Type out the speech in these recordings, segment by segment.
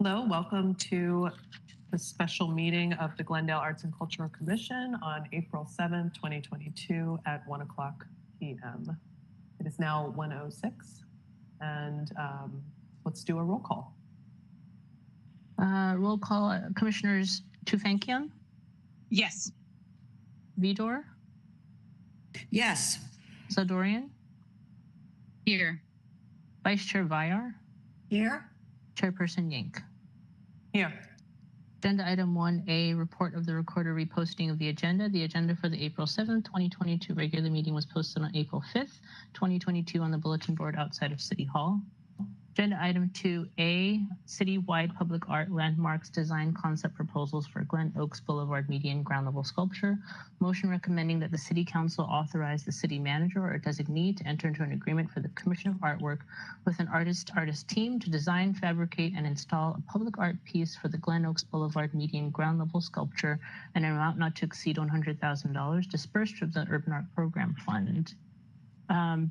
Hello, welcome to the special meeting of the Glendale Arts and Cultural Commission on April 7th, 2022 at 1:00 p.m. It is now 1:06 and let's do a roll call. Roll call, Commissioners Tufankian? Yes. Vidor? Yes. Zadorian? Here. Vice Chair Vyar? Here. Chairperson Yank? Here. Agenda item 1A, report of the recorder reposting of the agenda. The agenda for the April 7th, 2022 regular meeting was posted on April 5th, 2022 on the bulletin board outside of City Hall. Agenda item 2A, citywide public art landmarks design concept proposals for Glenoaks Boulevard median ground level sculpture. Motion recommending that the City Council authorize the city manager or designee to enter into an agreement for the commission of artwork with an artist team to design, fabricate, and install a public art piece for the Glenoaks Boulevard median ground level sculpture, an amount not to exceed $100,000 dispersed from the Urban Art Program Fund.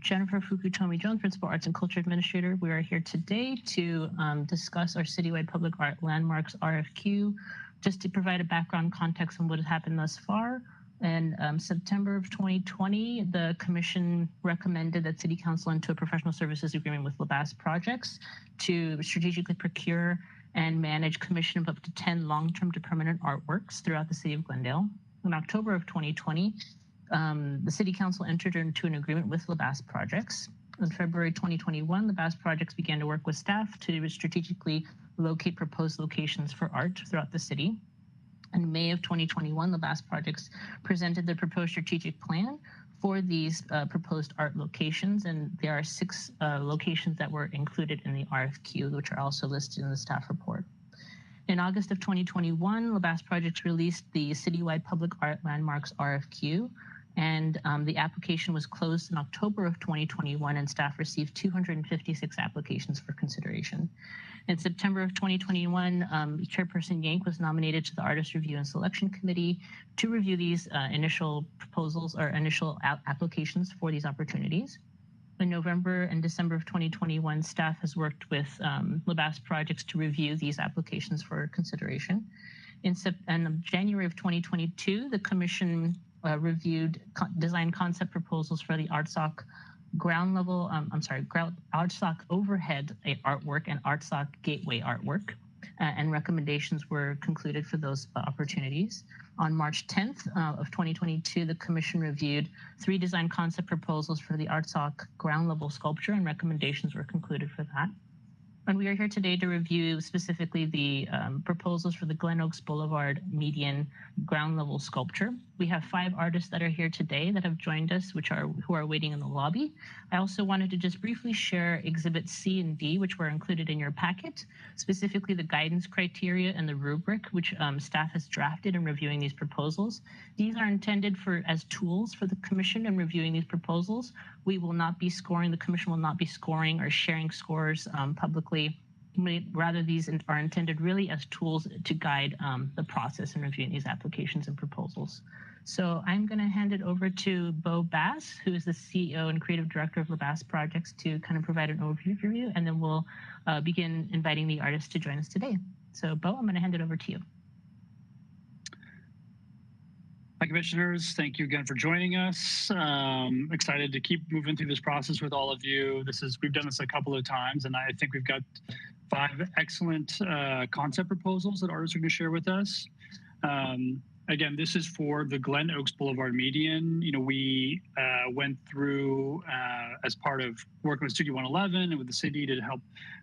Jennifer Fukutomi Jones, Principal Arts and Culture Administrator. We are here today to discuss our citywide public art landmarks RFQ, just to provide a background context on what has happened thus far. In September of 2020, the Commission recommended that City Council enter a professional services agreement with Labas Projects to strategically procure and manage commission of up to 10 long-term to permanent artworks throughout the city of Glendale. In October of 2020, the City Council entered into an agreement with Labas Projects. In February 2021, Labas Projects began to work with staff to strategically locate proposed locations for art throughout the city. In May of 2021, Labas Projects presented the proposed strategic plan for these proposed art locations, and there are 6 locations that were included in the RFQ, which are also listed in the staff report. In August of 2021, Labas Projects released the Citywide Public Art Landmarks RFQ, and the application was closed in October of 2021, and staff received 256 applications for consideration. In September of 2021, Chairperson Yank was nominated to the Artist Review and Selection Committee to review these initial proposals or initial applications for these opportunities. In November and December of 2021, staff has worked with Labas Projects to review these applications for consideration. In January of 2022, the Commission reviewed design concept proposals for the ArtSoc ground level, ArtSoc overhead artwork and ArtSoc gateway artwork, and recommendations were concluded for those opportunities. On March 10th of 2022, the Commission reviewed 3 design concept proposals for the ArtSoc ground level sculpture, and recommendations were concluded for that. And we are here today to review specifically the proposals for the Glenoaks Boulevard median ground level sculpture. We have 5 artists that are here today that have joined us, who are waiting in the lobby. I also wanted to just briefly share Exhibits C and D, which were included in your packet, specifically the guidance criteria and the rubric, which staff has drafted in reviewing these proposals. These are intended as tools for the Commission in reviewing these proposals. We will not be scoring, the Commission will not be scoring or sharing scores publicly. Rather, these are intended really as tools to guide the process in reviewing these applications and proposals. So I'm going to hand it over to Bo Bass, who is the CEO and Creative Director of Labas Projects, to kind of provide an overview, and then we'll begin inviting the artists to join us today. So Bo, I'm going to hand it over to you. Hi, Commissioners. Thank you again for joining us. Excited to keep moving through this process with all of you. We've done this a couple of times, and I think we've got 5 excellent concept proposals that artists are going to share with us. Again, this is for the Glenoaks Boulevard median. You know, we went through as part of working with Studio 111 and with the city to help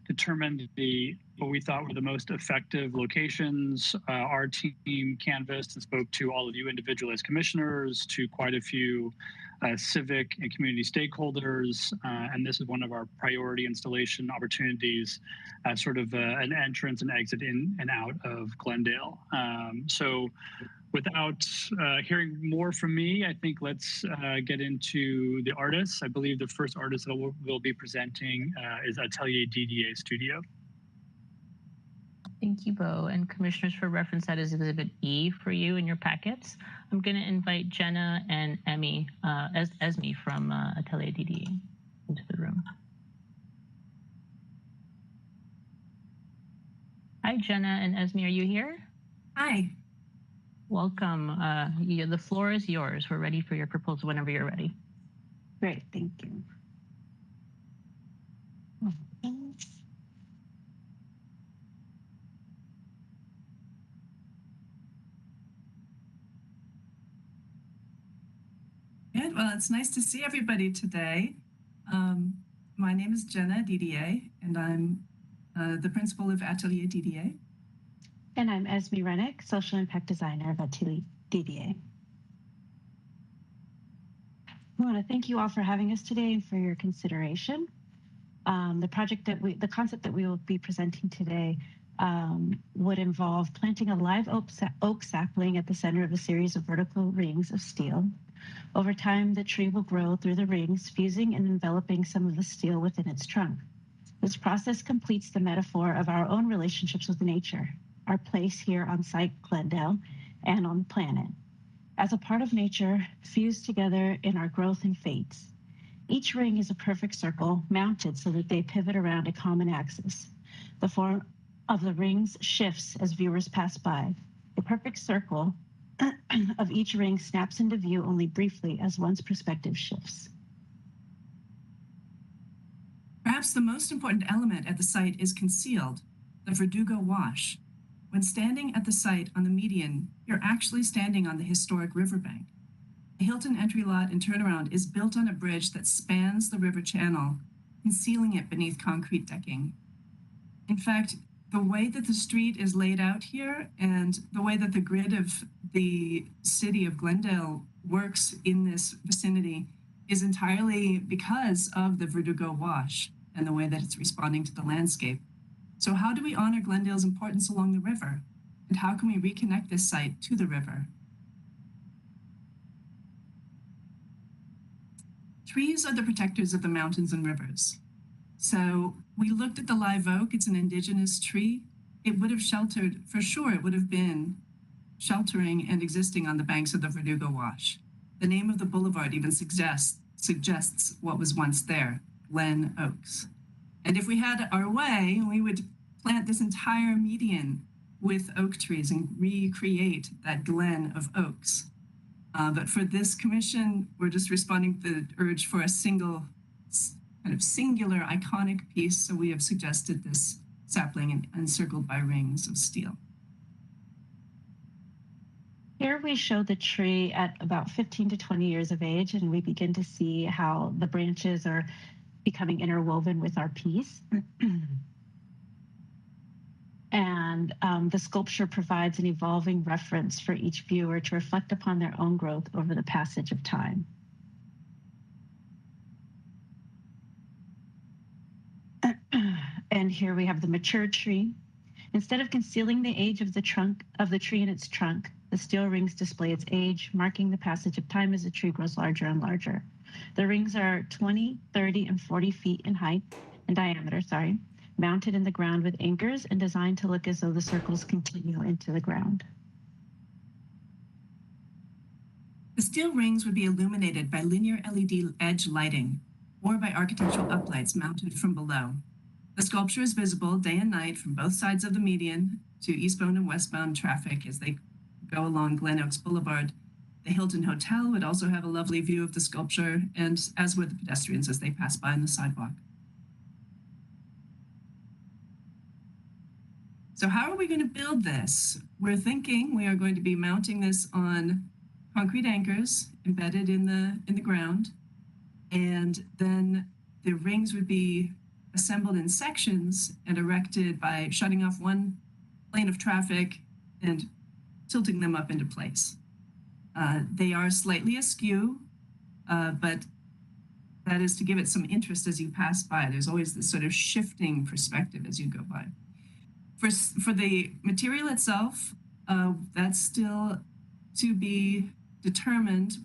determine what we thought were the most effective locations. Our team canvassed and spoke to all of you individually as commissioners, to quite a few civic and community stakeholders, and this is one of our priority installation opportunities, sort of an entrance and exit in and out of Glendale. So without hearing more from me, I think let's get into the artists. I believe the first artist that we'll be presenting is Atelier DDA Studio. Thank you, Bo. And Commissioners, for reference, that is Exhibit E for you in your packets. I'm going to invite Jenna and Esme from Atelier DDA into the room. Hi, Jenna and Esme, are you here? Hi. Welcome. The floor is yours. We're ready for your proposal whenever you're ready. Great, thank you. Good. Well, it's nice to see everybody today. My name is Jenna, DDA, and I'm the principal of Atelier DDA. And I'm Esme Rennick, Social Impact Designer of Atelier DDA. We want to thank you all for having us today and for your consideration. The concept that we will be presenting today would involve planting a live oak sapling at the center of a series of vertical rings of steel. Over time, the tree will grow through the rings, fusing and enveloping some of the steel within its trunk. This process completes the metaphor of our own relationships with nature, our place here on site Glendale and on the planet. As a part of nature, fused together in our growth and fates. Each ring is a perfect circle, mounted so that they pivot around a common axis. The form of the rings shifts as viewers pass by. The perfect circle of each ring snaps into view only briefly as one's perspective shifts. Perhaps the most important element at the site is concealed, the Verdugo Wash. When standing at the site on the median, you're actually standing on the historic riverbank. The Hilton entry lot and turnaround is built on a bridge that spans the river channel, concealing it beneath concrete decking. In fact, the way that the street is laid out here and the way that the grid of the city of Glendale works in this vicinity is entirely because of the Verdugo Wash and the way that it's responding to the landscape. So how do we honor Glendale's importance along the river? And how can we reconnect this site to the river? Trees are the protectors of the mountains and rivers. So we looked at the live oak. It's an indigenous tree. It would have sheltered, for sure, it would have been sheltering and existing on the banks of the Verdugo Wash. The name of the boulevard even suggests what was once there, Glenoaks. And if we had our way, we would plant this entire median with oak trees and recreate that glen of oaks. But for this commission, we're just responding to the urge for a single, kind of singular, iconic piece. So we have suggested this sapling encircled by rings of steel. Here we show the tree at about 15 to 20 years of age, and we begin to see how the branches are becoming interwoven with our piece. And the sculpture provides an evolving reference for each viewer to reflect upon their own growth over the passage of time. And here we have the mature tree. Instead of concealing the age of the tree in its trunk, the steel rings display its age, marking the passage of time as the tree grows larger and larger. The rings are 20, 30, and 40 feet in diameter, mounted in the ground with anchors and designed to look as though the circles continue into the ground. The steel rings would be illuminated by linear LED edge lighting or by architectural uplights mounted from below. The sculpture is visible day and night from both sides of the median to eastbound and westbound traffic as they go along Glenoaks Boulevard. The Hilton Hotel would also have a lovely view of the sculpture, and as would the pedestrians as they pass by on the sidewalk. So how are we going to build this? We're thinking we are going to be mounting this on concrete anchors embedded in the ground, and then the rings would be assembled in sections and erected by shutting off one lane of traffic and tilting them up into place. They are slightly askew, but that is to give it some interest as you pass by. There's always this sort of shifting perspective as you go by. For the material itself, that's still to be determined.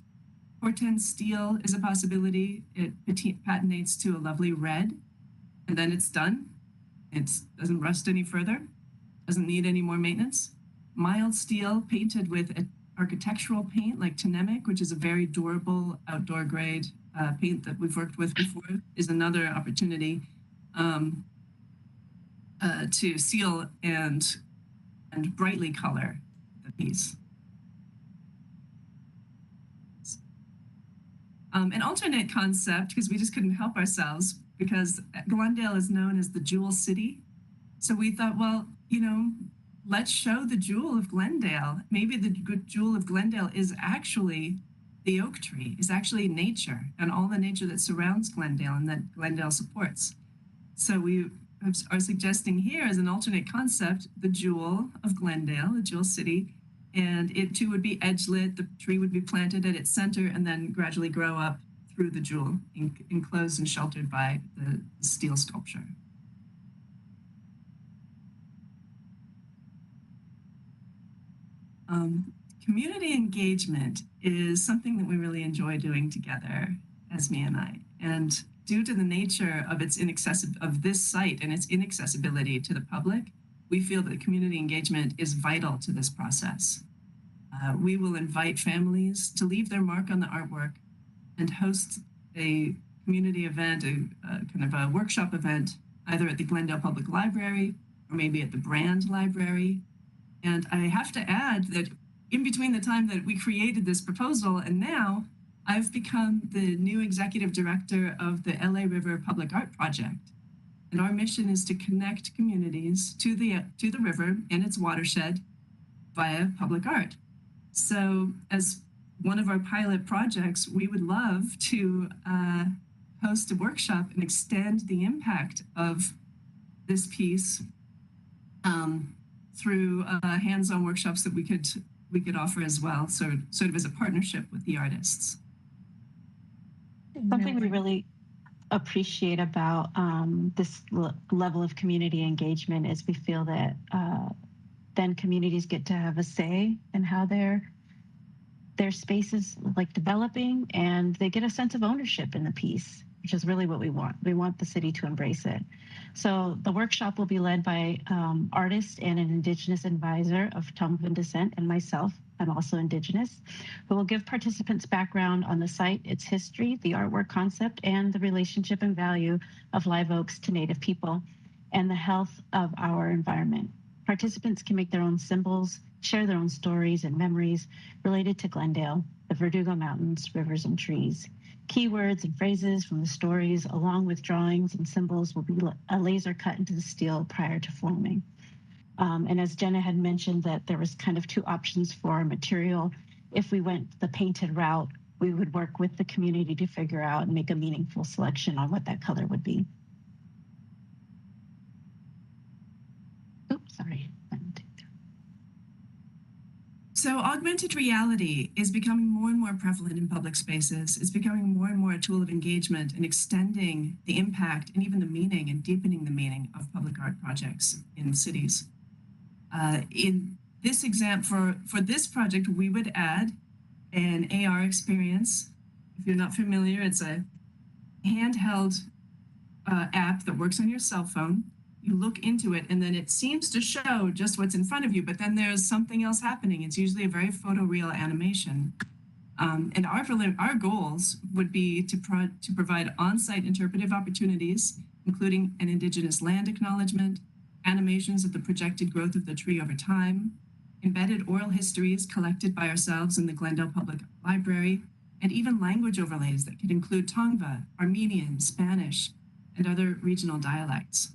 Portland steel is a possibility. It patinates to a lovely red, and then it's done. It doesn't rust any further, doesn't need any more maintenance. Mild steel painted with an architectural paint like Tenemic, which is a very durable outdoor grade paint that we've worked with before, is another opportunity. to seal and brightly color the piece. An alternate concept, because we just couldn't help ourselves, because Glendale is known as the Jewel City. So we thought, well, you know, let's show the jewel of Glendale. Maybe the jewel of Glendale is actually the oak tree, is actually nature and all the nature that surrounds Glendale and that Glendale supports. So we are suggesting here as an alternate concept, the jewel of Glendale, the Jewel City, and it too would be edge-lit. The tree would be planted at its center and then gradually grow up through the jewel, enclosed and sheltered by the steel sculpture. Community engagement is something that we really enjoy doing together, Esme and I. And due to the nature of of this site and its inaccessibility to the public, we feel that community engagement is vital to this process. We will invite families to leave their mark on the artwork and host a community event, a kind of a workshop event, either at the Glendale Public Library or maybe at the Brand Library. And I have to add that in between the time that we created this proposal and now, I've become the new executive director of the LA River Public Art Project. And our mission is to connect communities to the river and its watershed via public art. So as one of our pilot projects, we would love to host a workshop and extend the impact of this piece through hands-on workshops that we could offer as well, sort of as a partnership with the artists. Something we really appreciate about this level of community engagement is we feel that then communities get to have a say in how their space is like developing, and they get a sense of ownership in the piece, which is really what we want. We want the city to embrace it. So the workshop will be led by artist and an Indigenous advisor of Tongan descent and myself. I'm also Indigenous, who will give participants background on the site, its history, the artwork concept, and the relationship and value of live oaks to Native people and the health of our environment. Participants can make their own symbols, share their own stories and memories related to Glendale, the Verdugo Mountains, rivers, and trees. Keywords and phrases from the stories, along with drawings and symbols, will be laser cut into the steel prior to forming. And as Jenna had mentioned, that there was kind of two options for our material. If we went the painted route, we would work with the community to figure out and make a meaningful selection on what that color would be. Oops, sorry. So augmented reality is becoming more and more prevalent in public spaces. It's becoming more and more a tool of engagement and extending the impact and even the meaning and deepening the meaning of public art projects in cities. In this example, for this project, we would add an AR experience. If you're not familiar, it's a handheld app that works on your cell phone. You look into it and then it seems to show just what's in front of you, but then there's something else happening. It's usually a very photoreal animation. And our goals would be to provide on-site interpretive opportunities, including an Indigenous land acknowledgement, animations of the projected growth of the tree over time, embedded oral histories collected by ourselves in the Glendale Public Library, and even language overlays that could include Tongva, Armenian, Spanish, and other regional dialects.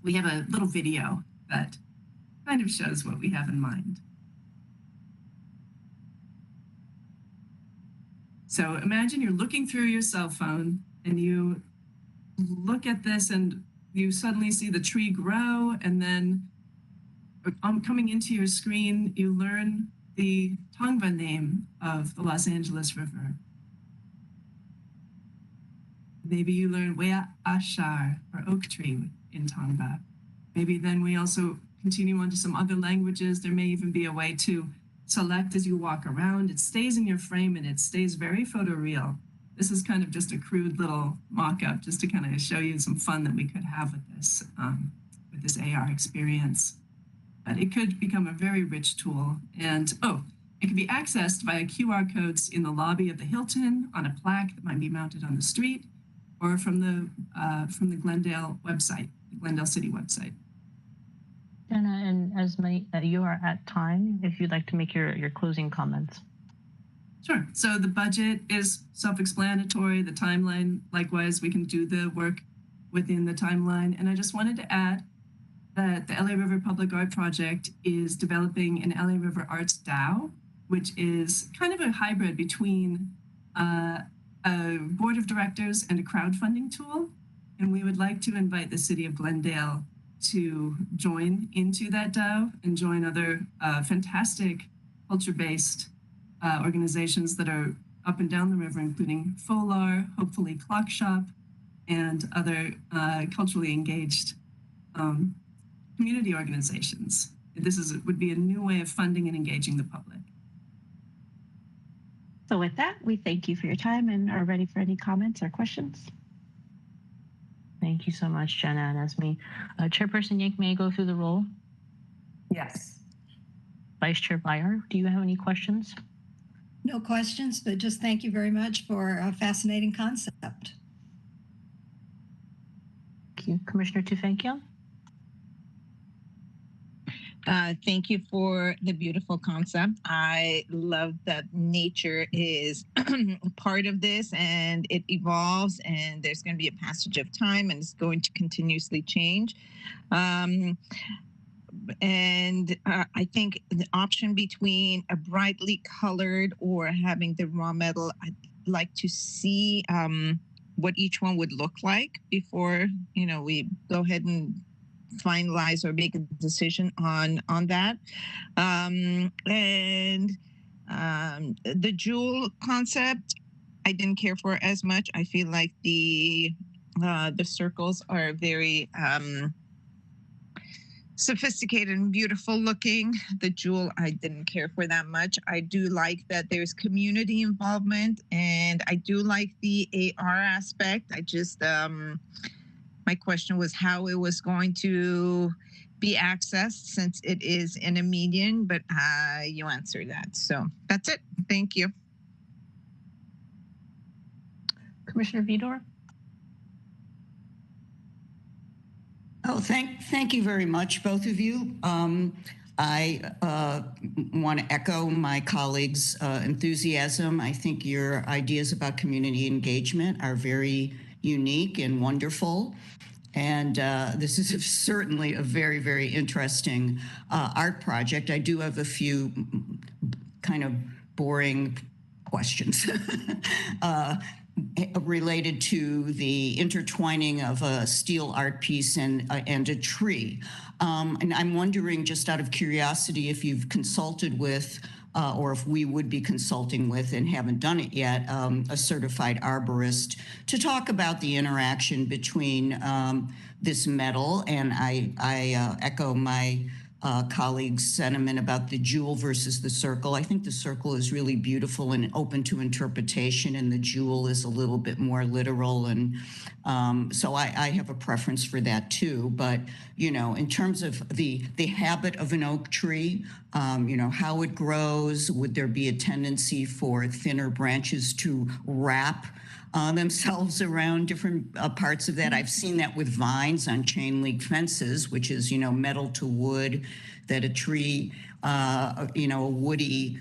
We have a little video that kind of shows what we have in mind. So imagine you're looking through your cell phone and you look at this and you suddenly see the tree grow, and then coming into your screen, you learn the Tongva name of the Los Angeles River. Maybe you learn Wea Ashar, or oak tree in Tongva. Maybe then we also continue on to some other languages. There may even be a way to select as you walk around. It stays in your frame and it stays very photoreal. This is kind of just a crude little mock-up just to kind of show you some fun that we could have with this AR experience. But it could become a very rich tool. And it can be accessed via QR codes in the lobby of the Hilton, on a plaque that might be mounted on the street, or from the Glendale website. the Glendale City website. Jenna and Esme, you are at time if you'd like to make your closing comments. Sure. So the budget is self-explanatory. The timeline, likewise, we can do the work within the timeline. And I just wanted to add that the LA River Public Art Project is developing an LA River Arts DAO, which is kind of a hybrid between a board of directors and a crowdfunding tool. And we would like to invite the city of Glendale to join into that DAO and join other fantastic culture-based organizations that are up and down the river, including FOLAR, hopefully Clock Shop, and other culturally engaged community organizations. Would be a new way of funding and engaging the public. So with that, we thank you for your time and are ready for any comments or questions. Thank you so much, Jenna and Esme. Chairperson Yank, may I go through the roll? Yes. Vice Chair Byer, do you have any questions? No questions, but just thank you very much for a fascinating concept. Thank you. Commissioner Tufenkian? Thank you for the beautiful concept. I love that nature is part of this and it evolves and there's going to be a passage of time and it's going to continuously change. I think the option between a brightly colored or having the raw metal, I'd like to see what each one would look like before, we go ahead and finalize or make a decision on that. The jewel concept, I didn't care for as much. I feel like the circles are very sophisticated and beautiful looking. The jewel, I didn't care for that much. I do like that there's community involvement and I do like the AR aspect. I just, my question was how it was going to be accessed since it is in a median, but you answered that. So that's it. Thank you. Commissioner Vidor? Oh, thank you very much, both of you. I want to echo my colleagues' enthusiasm. I think your ideas about community engagement are very unique and wonderful. And this is certainly a very, very interesting art project. I do have a few kind of boring questions related to the intertwining of a steel art piece and a tree. And I'm wondering, just out of curiosity, if you've consulted with or if we would be consulting with and haven't done it yet, a certified arborist to talk about the interaction between this metal. And I echo my colleagues' sentiment about the jewel versus the circle. I think the circle is really beautiful and open to interpretation, and the jewel is a little bit more literal. And so I have a preference for that too. But, in terms of the habit of an oak tree, how it grows, would there be a tendency for thinner branches to wrap themselves around different parts of that? I've seen that with vines on chain link fences, which is, metal to wood, that a tree, a woody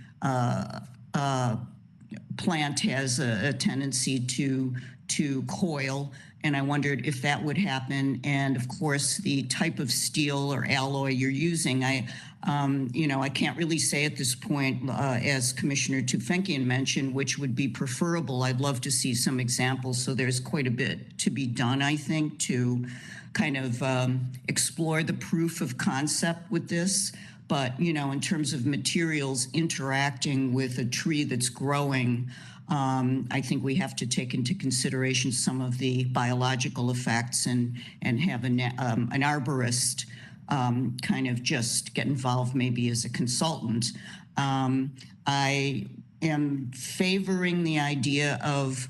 plant has a tendency to coil. And I wondered if that would happen. And of course, the type of steel or alloy you're using, I can't really say at this point, as Commissioner Tufenkian mentioned, which would be preferable. I'd love to see some examples. So there's quite a bit to be done, I think, to kind of explore the proof of concept with this. But, in terms of materials interacting with a tree that's growing, I think we have to take into consideration some of the biological effects and have an arborist kind of just get involved maybe as a consultant. I am favoring the idea of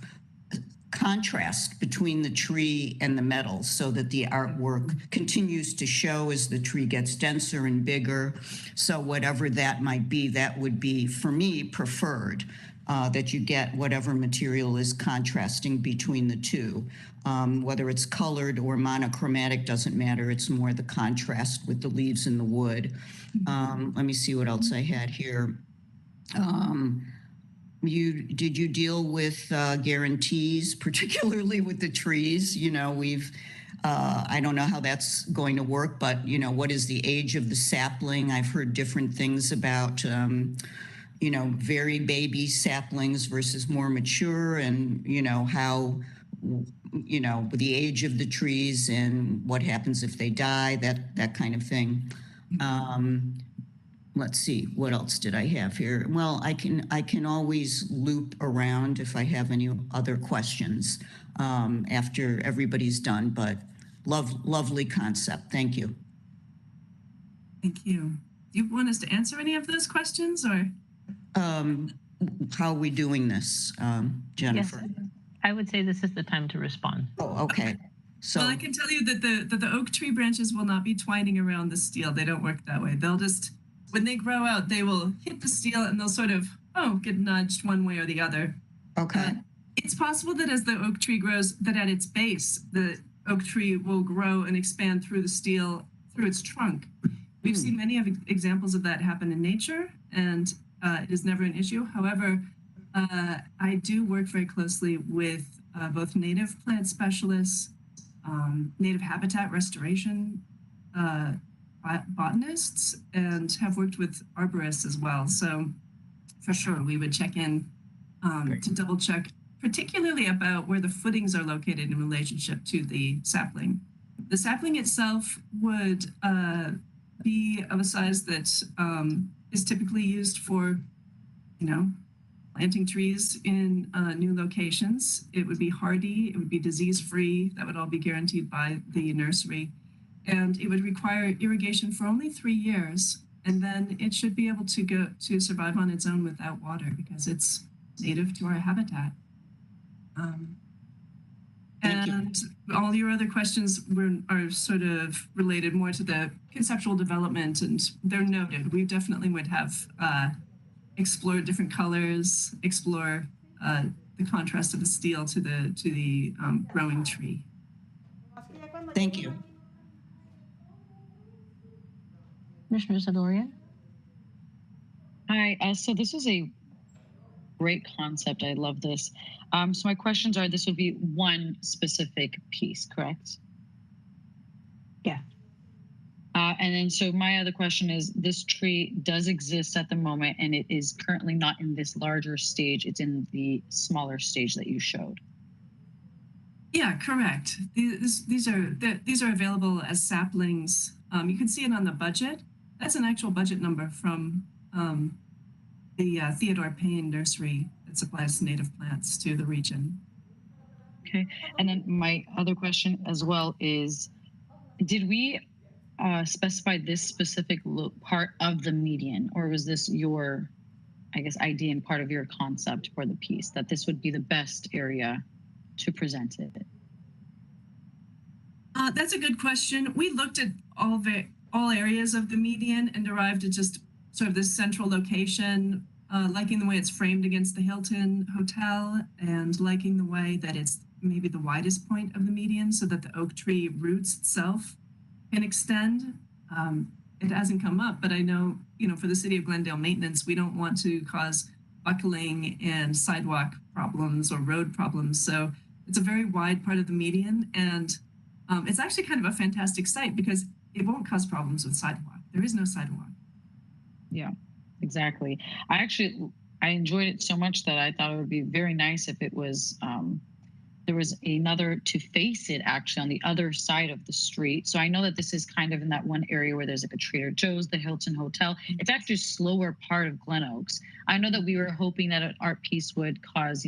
contrast between the tree and the metal so that the artwork continues to show as the tree gets denser and bigger. So whatever that might be, that would be, for me, preferred. that you get whatever material is contrasting between the two. Whether it's colored or monochromatic doesn't matter. It's more the contrast with the leaves and the wood. Let me see what else I had here. Did you deal with guarantees, particularly with the trees? You know, I don't know how that's going to work, but you know, what is the age of the sapling? I've heard different things about, you know, very baby saplings versus more mature, and you know how, you know, the age of the trees and what happens if they die, that kind of thing. Let's see, what else did I have here? Well, I can always loop around if I have any other questions after everybody's done, but lovely concept. Thank you. Thank you. Do you want us to answer any of those questions, or? How are we doing this, Jennifer? Yes, I would say this is the time to respond. Oh, okay. So, well, I can tell you that the oak tree branches will not be twining around the steel. They don't work that way. They'll just, when they grow out, they will hit the steel and they'll sort of, get nudged one way or the other. okay. It's possible that as the oak tree grows, that at its base, the oak tree will grow and expand through the steel, through its trunk. We've seen many of examples of that happen in nature, and it is never an issue. However, I do work very closely with both native plant specialists, native habitat restoration botanists, and have worked with arborists as well. So for sure, we would check in to double check, particularly about where the footings are located in relationship to the sapling. The sapling itself would be of a size that is typically used for, planting trees in new locations. It would be hardy, it would be disease-free. That would all be guaranteed by the nursery. And it would require irrigation for only 3 years. And then it should be able to survive on its own without water because it's native to our habitat. And all your other questions are sort of related more to the conceptual development, and they're noted. We definitely would have explored different colors, explore the contrast of the steel to the growing tree. Thank you. Commissioner Zadorian? Hi, so this is a great concept. I love this. So my questions are, this would be one specific piece, correct? Yeah. And then so my other question is, this tree does exist at the moment and it is currently not in this larger stage. It's in the smaller stage that you showed. Yeah, correct. These are available as saplings. You can see it on the budget. That's an actual budget number from the Theodore Payne Nursery that supplies native plants to the region. Okay. And then my other question as well is, did we specify this specific part of the median, or was this your, I guess, idea and part of your concept for the piece, that this would be the best area to present it? That's a good question. We looked at all areas of the median and derived at just sort of this central location, liking the way it's framed against the Hilton Hotel, and liking the way that it's maybe the widest point of the median so that the oak tree roots itself can extend. It hasn't come up, but I know, for the City of Glendale maintenance, we don't want to cause buckling and sidewalk problems or road problems. So it's a very wide part of the median, and it's actually kind of a fantastic site because it won't cause problems with sidewalk. There is no sidewalk. Yeah, exactly. I enjoyed it so much that I thought it would be very nice if it was, there was another to face it actually on the other side of the street. So I know that this is kind of in that one area where there's like a Trader Joe's, the Hilton Hotel. It's actually a slower part of Glenoaks. I know that we were hoping that an art piece would cause,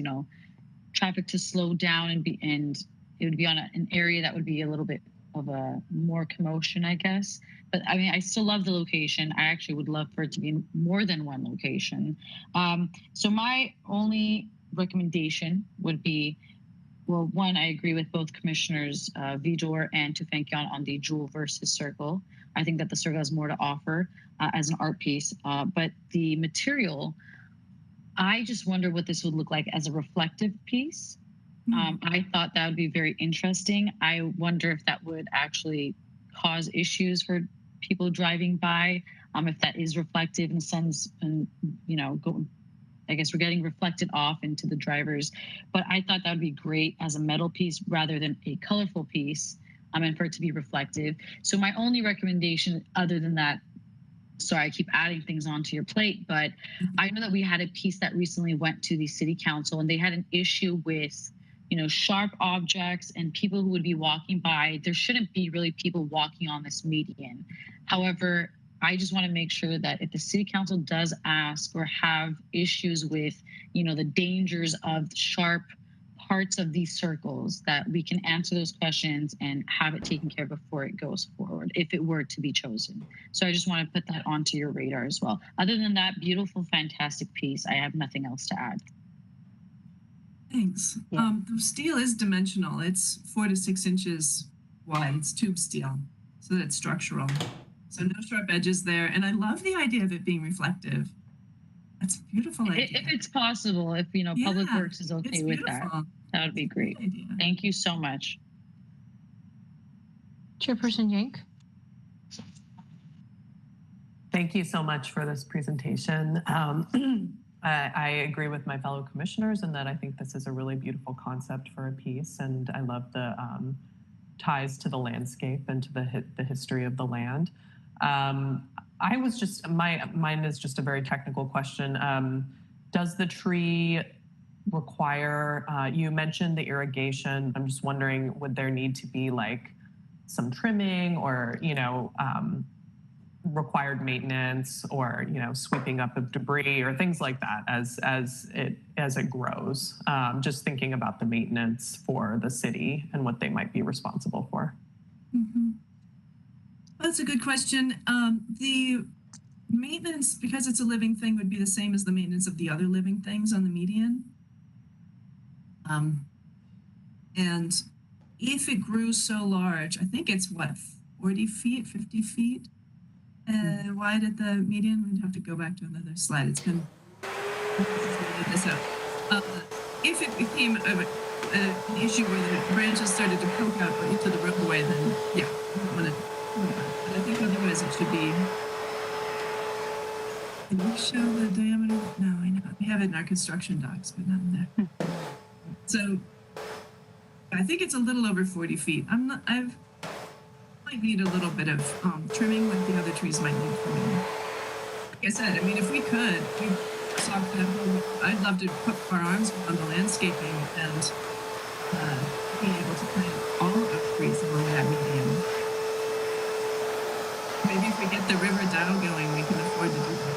traffic to slow down and it would be on an area that would be a little bit of a more commotion, I guess. But I mean, I still love the location. I actually would love for it to be in more than one location. So my only recommendation would be, well, one, I agree with both Commissioners Vidor and Tufenkian on the jewel versus circle. I think that the circle has more to offer as an art piece, but the material, I just wonder what this would look like as a reflective piece. I thought that would be very interesting. I wonder if that would actually cause issues for people driving by. If that is reflective and sun's, and I guess we're getting reflected off into the drivers. But I thought that would be great as a metal piece rather than a colorful piece, and for it to be reflective. So my only recommendation, other than that, sorry, I keep adding things onto your plate, but I know that we had a piece that recently went to the city council, and they had an issue with, sharp objects and people who would be walking by. There shouldn't be really people walking on this median. However, I just want to make sure that if the city council does ask or have issues with, the dangers of sharp parts of these circles, that we can answer those questions and have it taken care of before it goes forward, if it were to be chosen. So I just want to put that onto your radar as well. Other than that, beautiful, fantastic piece. I have nothing else to add. Thanks. Yeah. The steel is dimensional. It's 4 to 6 inches wide. It's tube steel, so that's structural. So no sharp edges there. And I love the idea of it being reflective. That's a beautiful idea. If it's possible, if Public Works is okay with that, that would be great. Thank you so much. Chairperson Yank. Thank you so much for this presentation. I agree with my fellow commissioners in that I think this is a really beautiful concept for a piece, and I love the ties to the landscape and to the history of the land. I was just, mine is just a very technical question. Does the tree require, you mentioned the irrigation. I'm just wondering, would there need to be like some trimming or, required maintenance or, sweeping up of debris or things like that as it grows? Just thinking about the maintenance for the city and what they might be responsible for. Mm-hmm. That's a good question. The maintenance, because it's a living thing, would be the same as the maintenance of the other living things on the median. And if it grew so large, I think it's 40 feet, 50 feet wide at the median. We'd have to go back to another slide. It's been this out. If it became an issue where the branches started to poke out into the roadway, then yeah, I don't want to. But I think otherwise it should be. Can we show the diameter? No, I know. We have it in our construction docs, but not in there. So I think it's a little over 40 feet. I might need a little bit of trimming, like the other trees might need trimming. Like I said, I mean, if we could, I'd love to put our arms around the landscaping and being able to plant all of the trees along that median. Maybe if we get the river Dow going, we can afford to do that.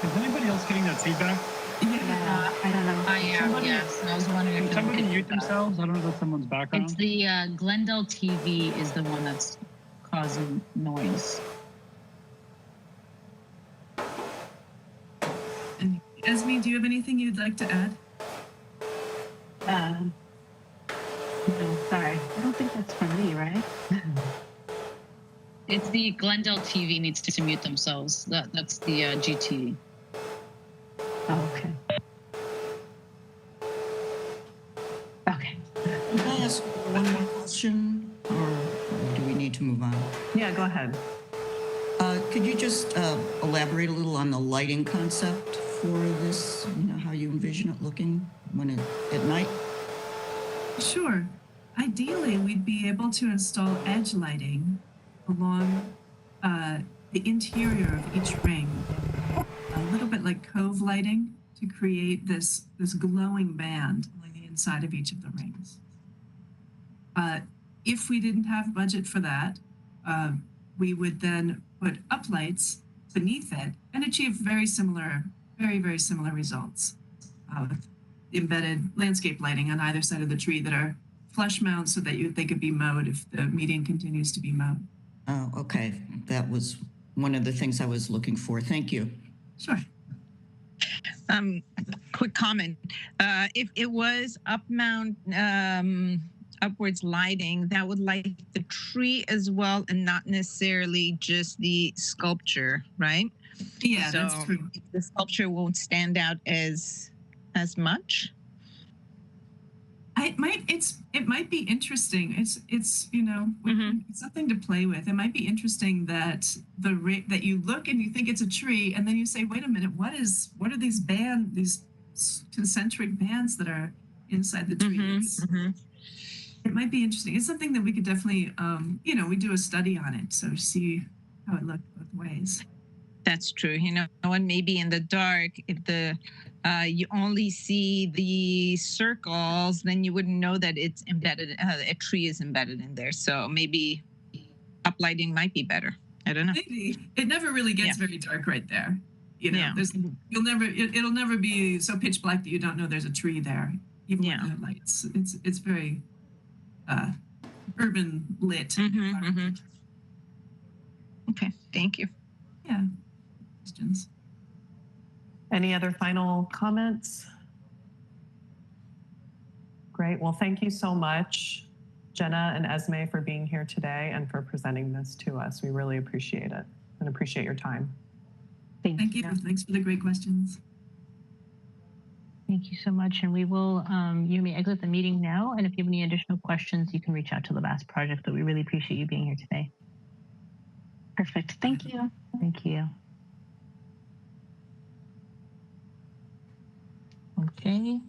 Is anybody else getting that feedback? Yeah, I don't know. I am, yes. I was wondering Can if somebody mute themselves? I don't know if that's someone's background. It's the Glendale TV is the one that's causing noise. And Esme, do you have anything you'd like to add? No, sorry. I don't think that's for me, right? It's the Glendale TV needs to mute themselves. That's the GT. Oh, okay. Okay. Can I ask one more question, or do we need to move on? Yeah, go ahead. Could you just elaborate a little on the lighting concept for this? How you envision it looking at night? Sure. Ideally, we'd be able to install edge lighting along the interior of each ring, a little bit like cove lighting, to create this glowing band along the inside of each of the rings. If we didn't have budget for that, we would then put uplights beneath it and achieve very, very similar results with embedded landscape lighting on either side of the tree that are flush mount so that they could be mowed if the median continues to be mowed. Oh, okay. That was one of the things I was looking for. Thank you. Sure. Quick comment. If it was up mount upwards lighting, that would light the tree as well and not necessarily just the sculpture, right? Yeah, So that's true. the sculpture won't stand out as much. It might be interesting. It's it's something to play with. It might be interesting that that you look and you think it's a tree, and then you say, wait a minute, what are these concentric bands that are inside the tree? It might be interesting. It's something that we could definitely we do a study on it, so see how it looked both ways. That's true. And maybe in the dark, if you only see the circles, then you wouldn't know that it's embedded. A tree is embedded in there. So maybe uplighting might be better. I don't know. Maybe it never really gets very dark right there. It'll never be so pitch black that you don't know there's a tree there. Even with the lights, it's very urban lit. Okay, thank you. Yeah. Questions? Any other final comments? Great. Well, thank you so much, Jenna and Esme, for being here today and for presenting this to us. We really appreciate it and appreciate your time. Thank you. Thanks for the great questions. Thank you so much. And we will, you may exit the meeting now. And if you have any additional questions, you can reach out to the VAST project, but we really appreciate you being here today. Perfect. Thank you. Thank you. Okay.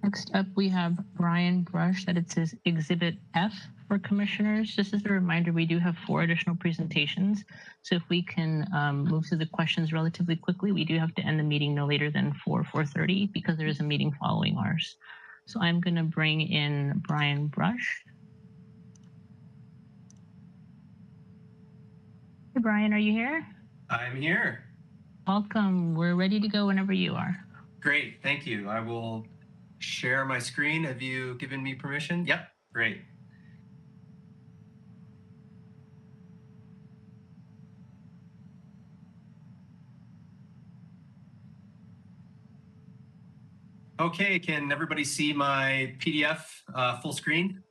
Next up, we have Brian Brush, that it says Exhibit F for commissioners. Just as a reminder, we do have 4 additional presentations. So if we can move through the questions relatively quickly, we do have to end the meeting no later than 4:30 because there is a meeting following ours. So I'm going to bring in Brian Brush. Hey, Brian, are you here? I'm here. Welcome. We're ready to go whenever you are. Great, thank you. I will share my screen. Have you given me permission? Yep, great. Okay, can everybody see my PDF full screen?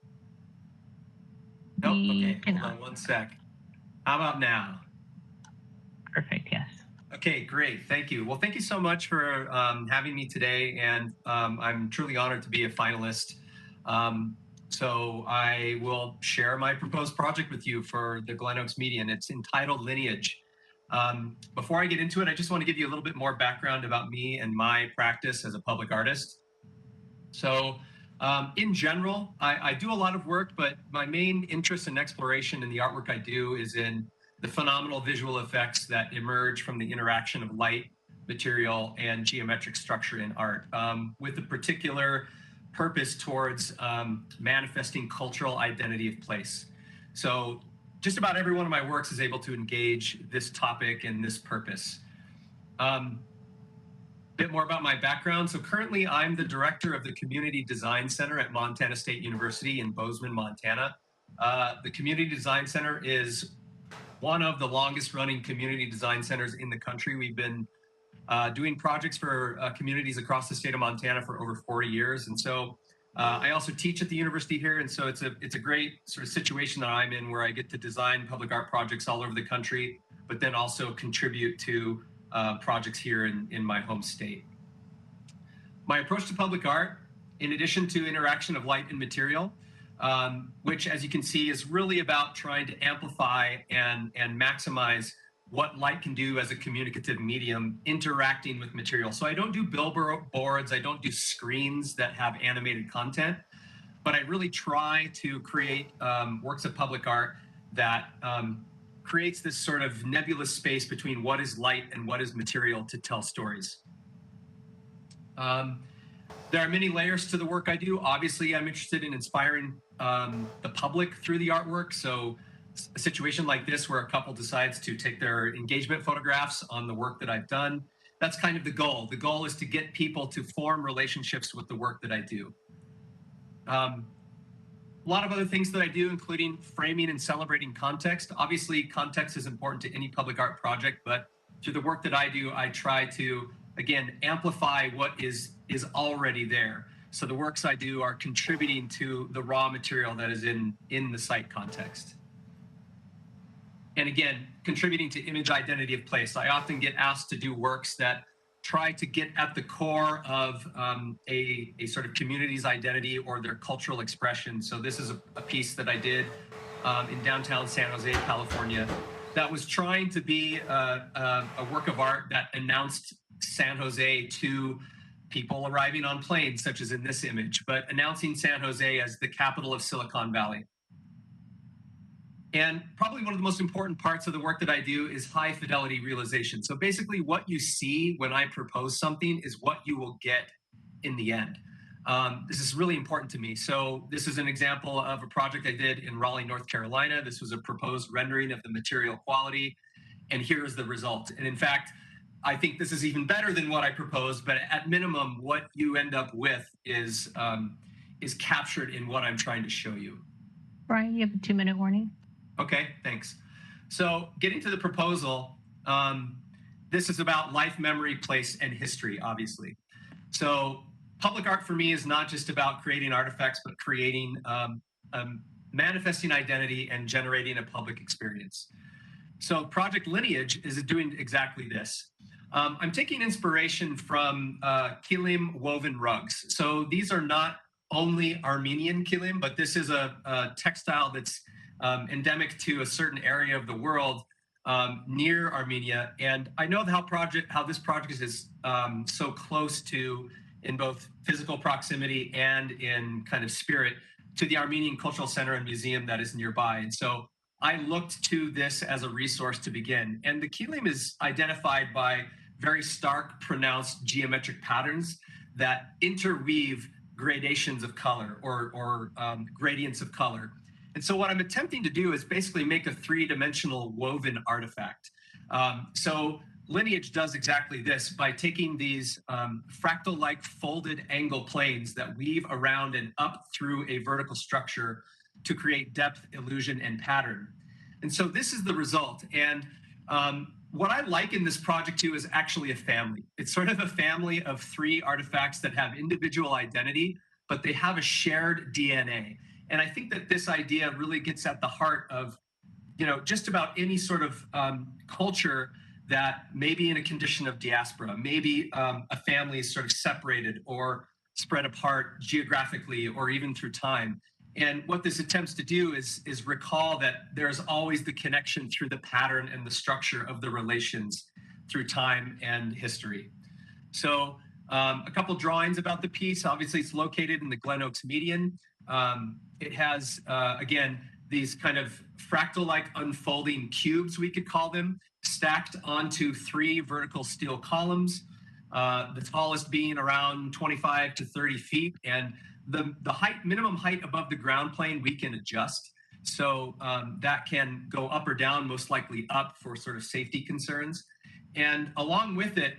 Nope, okay, hold on one sec. How about now? Perfect, yes. Okay, great. Thank you. Well, thank you so much for having me today. And I'm truly honored to be a finalist. So I will share my proposed project with you for the Glenoaks Median. It's entitled Lineage. Before I get into it, I just want to give you a little bit more background about me and my practice as a public artist. So in general, I do a lot of work, but my main interest and exploration in the artwork I do is in the phenomenal visual effects that emerge from the interaction of light, material, and geometric structure in art, with a particular purpose towards manifesting cultural identity of place. So just about every one of my works is able to engage this topic and this purpose. Bit more about my background. So currently I'm the director of the Community Design Center at Montana State University in Bozeman, Montana. The Community Design Center is one of the longest running community design centers in the country. We've been doing projects for communities across the state of Montana for over 40 years. And so I also teach at the university here. And so it's a great sort of situation that I'm in where I get to design public art projects all over the country, but then also contribute to projects here in my home state. My approach to public art, in addition to interaction of light and material, which, as you can see, is really about trying to amplify and maximize what light can do as a communicative medium interacting with material. So I don't do billboards, I don't do screens that have animated content, but I really try to create works of public art that creates this sort of nebulous space between what is light and what is material to tell stories. There are many layers to the work I do. Obviously, I'm interested in inspiring the public through the artwork. So a situation like this where a couple decides to take their engagement photographs on the work that I've done, that's kind of the goal. The goal is to get people to form relationships with the work that I do. A lot of other things that I do, including framing and celebrating context. Obviously, context is important to any public art project, but through the work that I do, I try to, again, amplify what is already there. So the works I do are contributing to the raw material that is in the site context. And again, contributing to image identity of place. I often get asked to do works that try to get at the core of a sort of community's identity or their cultural expression. So this is a piece that I did in downtown San Jose, California, that was trying to be a work of art that announced San Jose to people arriving on planes, such as in this image, but announcing San Jose as the capital of Silicon Valley. And probably one of the most important parts of the work that I do is high fidelity realization. So basically what you see when I propose something is what you will get in the end. This is really important to me. So this is an example of a project I did in Raleigh, North Carolina. This was a proposed rendering of the material quality, and here is the result. And in fact, I think this is even better than what I proposed, but at minimum, what you end up with is captured in what I'm trying to show you. Brian, you have a 2-minute warning. Okay, thanks. So getting to the proposal, this is about life, memory, place, and history, obviously. So public art for me is not just about creating artifacts, but creating, manifesting identity and generating a public experience. So Project Lineage is doing exactly this. I'm taking inspiration from kilim woven rugs. So these are not only Armenian kilim, but this is a textile that's endemic to a certain area of the world near Armenia. And I know how this project is so close to, in both physical proximity and in kind of spirit, to the Armenian Cultural Center and Museum that is nearby. And so I looked to this as a resource to begin. And the kilim is identified by very stark, pronounced geometric patterns that interweave gradations of color or gradients of color. And so what I'm attempting to do is basically make a 3-dimensional woven artifact. So Lineage does exactly this by taking these fractal-like folded angle planes that weave around and up through a vertical structure to create depth, illusion, and pattern. And so this is the result. And what I like in this project too is actually a family. It's sort of a family of 3 artifacts that have individual identity, but they have a shared DNA. And I think that this idea really gets at the heart of, just about any sort of culture that may be in a condition of diaspora, maybe a family is sort of separated or spread apart geographically or even through time. And what this attempts to do is recall that there's always the connection through the pattern and the structure of the relations through time and history. So a couple drawings about the piece. Obviously, it's located in the Glenoaks median. It has, again, these kind of fractal-like unfolding cubes, we could call them, stacked onto 3 vertical steel columns, the tallest being around 25 to 30 feet. And the minimum height above the ground plane, we can adjust. So that can go up or down, most likely up for sort of safety concerns. And along with it,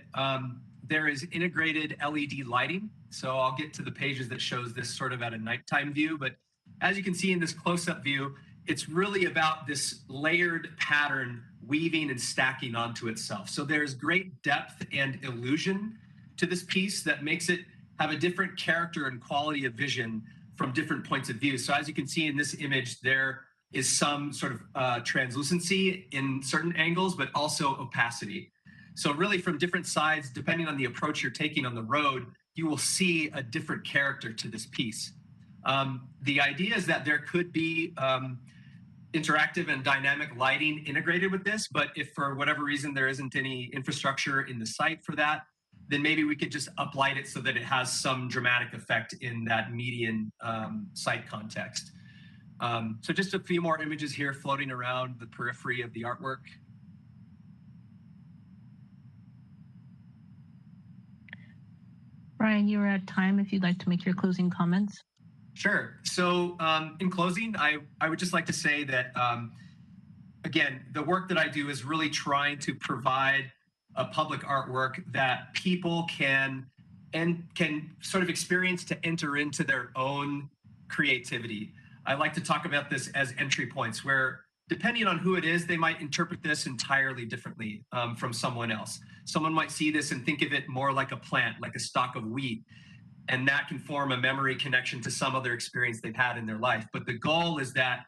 there is integrated LED lighting. So I'll get to the pages that shows this sort of at a nighttime view. But as you can see in this close-up view, it's really about this layered pattern weaving and stacking onto itself. So there's great depth and illusion to this piece that makes it have a different character and quality of vision from different points of view. So as you can see in this image, there is some sort of translucency in certain angles, but also opacity. So really from different sides, depending on the approach you're taking on the road, you will see a different character to this piece. The idea is that there could be interactive and dynamic lighting integrated with this, but if for whatever reason there isn't any infrastructure in the site for that, then maybe we could just uplight it so that it has some dramatic effect in that median site context. So just a few more images here floating around the periphery of the artwork. Brian, you are at time if you'd like to make your closing comments. Sure. So in closing, I would just like to say that, again, the work that I do is really trying to provide a public artwork that people can sort of experience to enter into their own creativity. I like to talk about this as entry points where, depending on who it is, they might interpret this entirely differently from someone else. Someone might see this and think of it more like a plant, like a stalk of wheat. and that can form a memory connection to some other experience they've had in their life. But the goal is that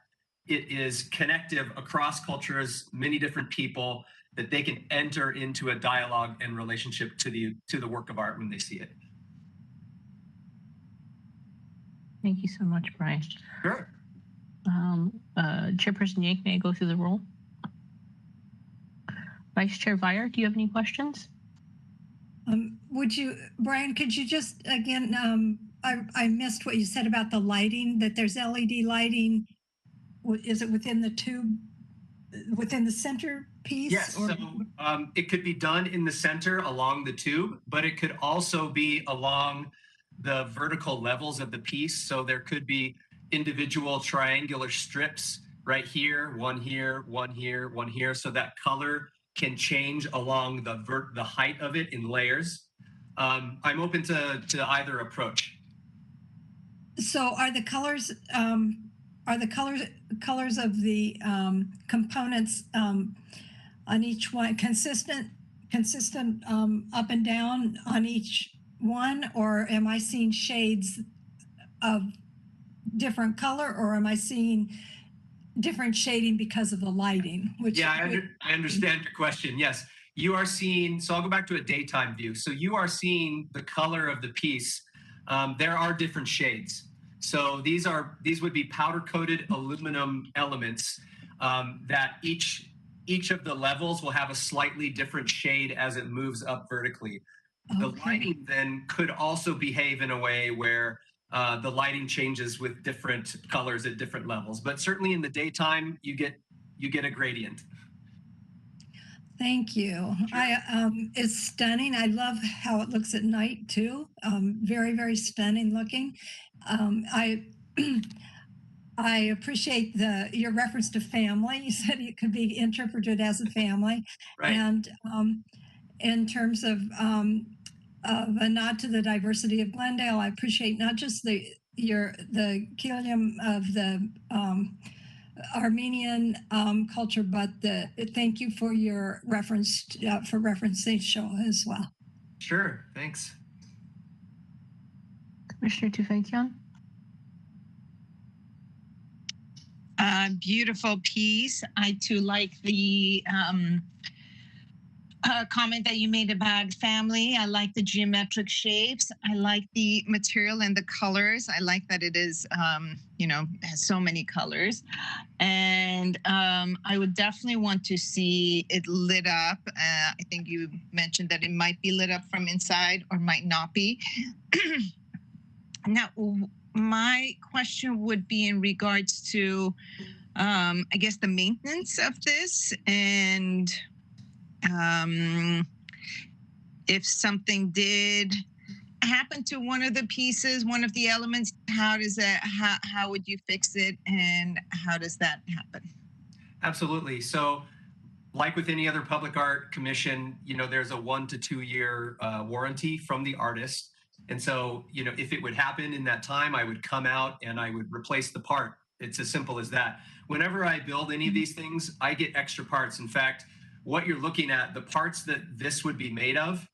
it is connective across cultures, many different people, that they can enter into a dialogue and relationship to the work of art when they see it. Thank you so much, Brian. Sure. Chairperson Yank, may I go through the roll? Vice Chair Vier, do you have any questions? Brian, could you just, again, I missed what you said about the lighting, that there's LED lighting. Is it within the tube, within the center piece? Yes, or? so it could be done in the center along the tube, but it could also be along the vertical levels of the piece. So there could be individual triangular strips right here, one here, one here, one here. So that color can change along the height of it in layers. I'm open to either approach. So are the colors of the components on each one consistent up and down on each one, or am I seeing shades of different color, or am I seeing different shading because of the lighting? I understand your question. Yes, you are seeing, so I'll go back to a daytime view. So you are seeing the color of the piece. There are different shades. So these would be powder coated aluminum elements that each of the levels will have a slightly different shade as it moves up vertically. Okay. The lighting then could also behave in a way where the lighting changes with different colors at different levels, but certainly in the daytime you get a gradient. Thank you. Sure. It's stunning. I love how it looks at night too. Very, very stunning looking. I appreciate your reference to family. You said it could be interpreted as a family, right. And in terms of a nod to the diversity of Glendale, I appreciate not just the Kilium of the Armenian culture, but thank you for your reference for referencing show as well. Sure, thanks. Commissioner Tufekcion. Beautiful piece. I too like the comment that you made about family. I like the geometric shapes. I like the material and the colors. I like that it is, has so many colors. And I would definitely want to see it lit up. I think you mentioned that it might be lit up from inside or might not be. Now, my question would be in regards to, I guess, the maintenance of this, and if something did happen to one of the pieces, one of the elements, how would you fix it, and how does that happen? Absolutely. So, like with any other public art commission, there's a 1 to 2 year warranty from the artist. And so, if it would happen in that time, I would come out and I would replace the part. It's as simple as that. Whenever I build any of these things, I get extra parts. In fact, what you're looking at, the parts that this would be made of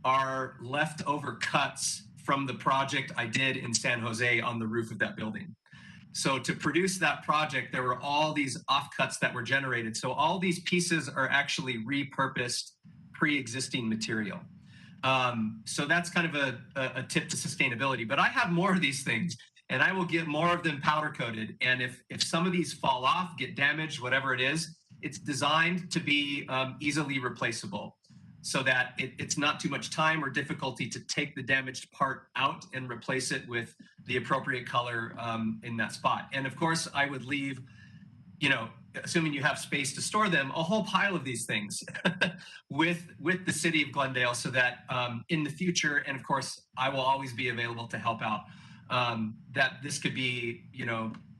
are leftover cuts from the project I did in San Jose on the roof of that building. So to produce that project, there were all these offcuts that were generated. So all these pieces are actually repurposed pre-existing material. So that's kind of a tip to sustainability. But I have more of these things, and I will get more of them powder coated. And if some of these fall off, get damaged, whatever it is, it's designed to be easily replaceable, so that it's not too much time or difficulty to take the damaged part out and replace it with the appropriate color in that spot. And of course, I would leave, assuming you have space to store them, a whole pile of these things with the city of Glendale, so that in the future, and of course, I will always be available to help out, that this could be,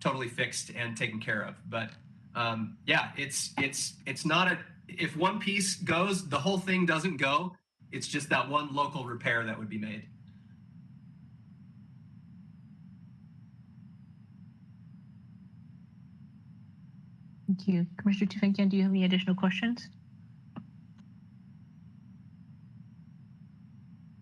totally fixed and taken care of. But yeah, it's not if one piece goes, the whole thing doesn't go. It's just that one local repair that would be made. Thank you. Commissioner Tufekcion, do you have any additional questions?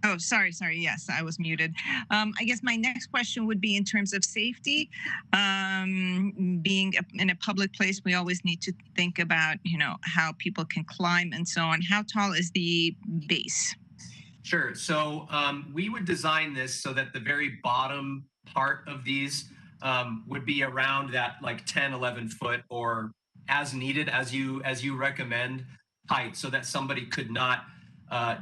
Oh, sorry. Yes, I was muted. I guess my next question would be in terms of safety. Being in a public place, we always need to think about, how people can climb and so on. How tall is the base? Sure. So we would design this so that the very bottom part of these would be around that like 10, 11 foot or as needed as you recommend height, so that somebody could not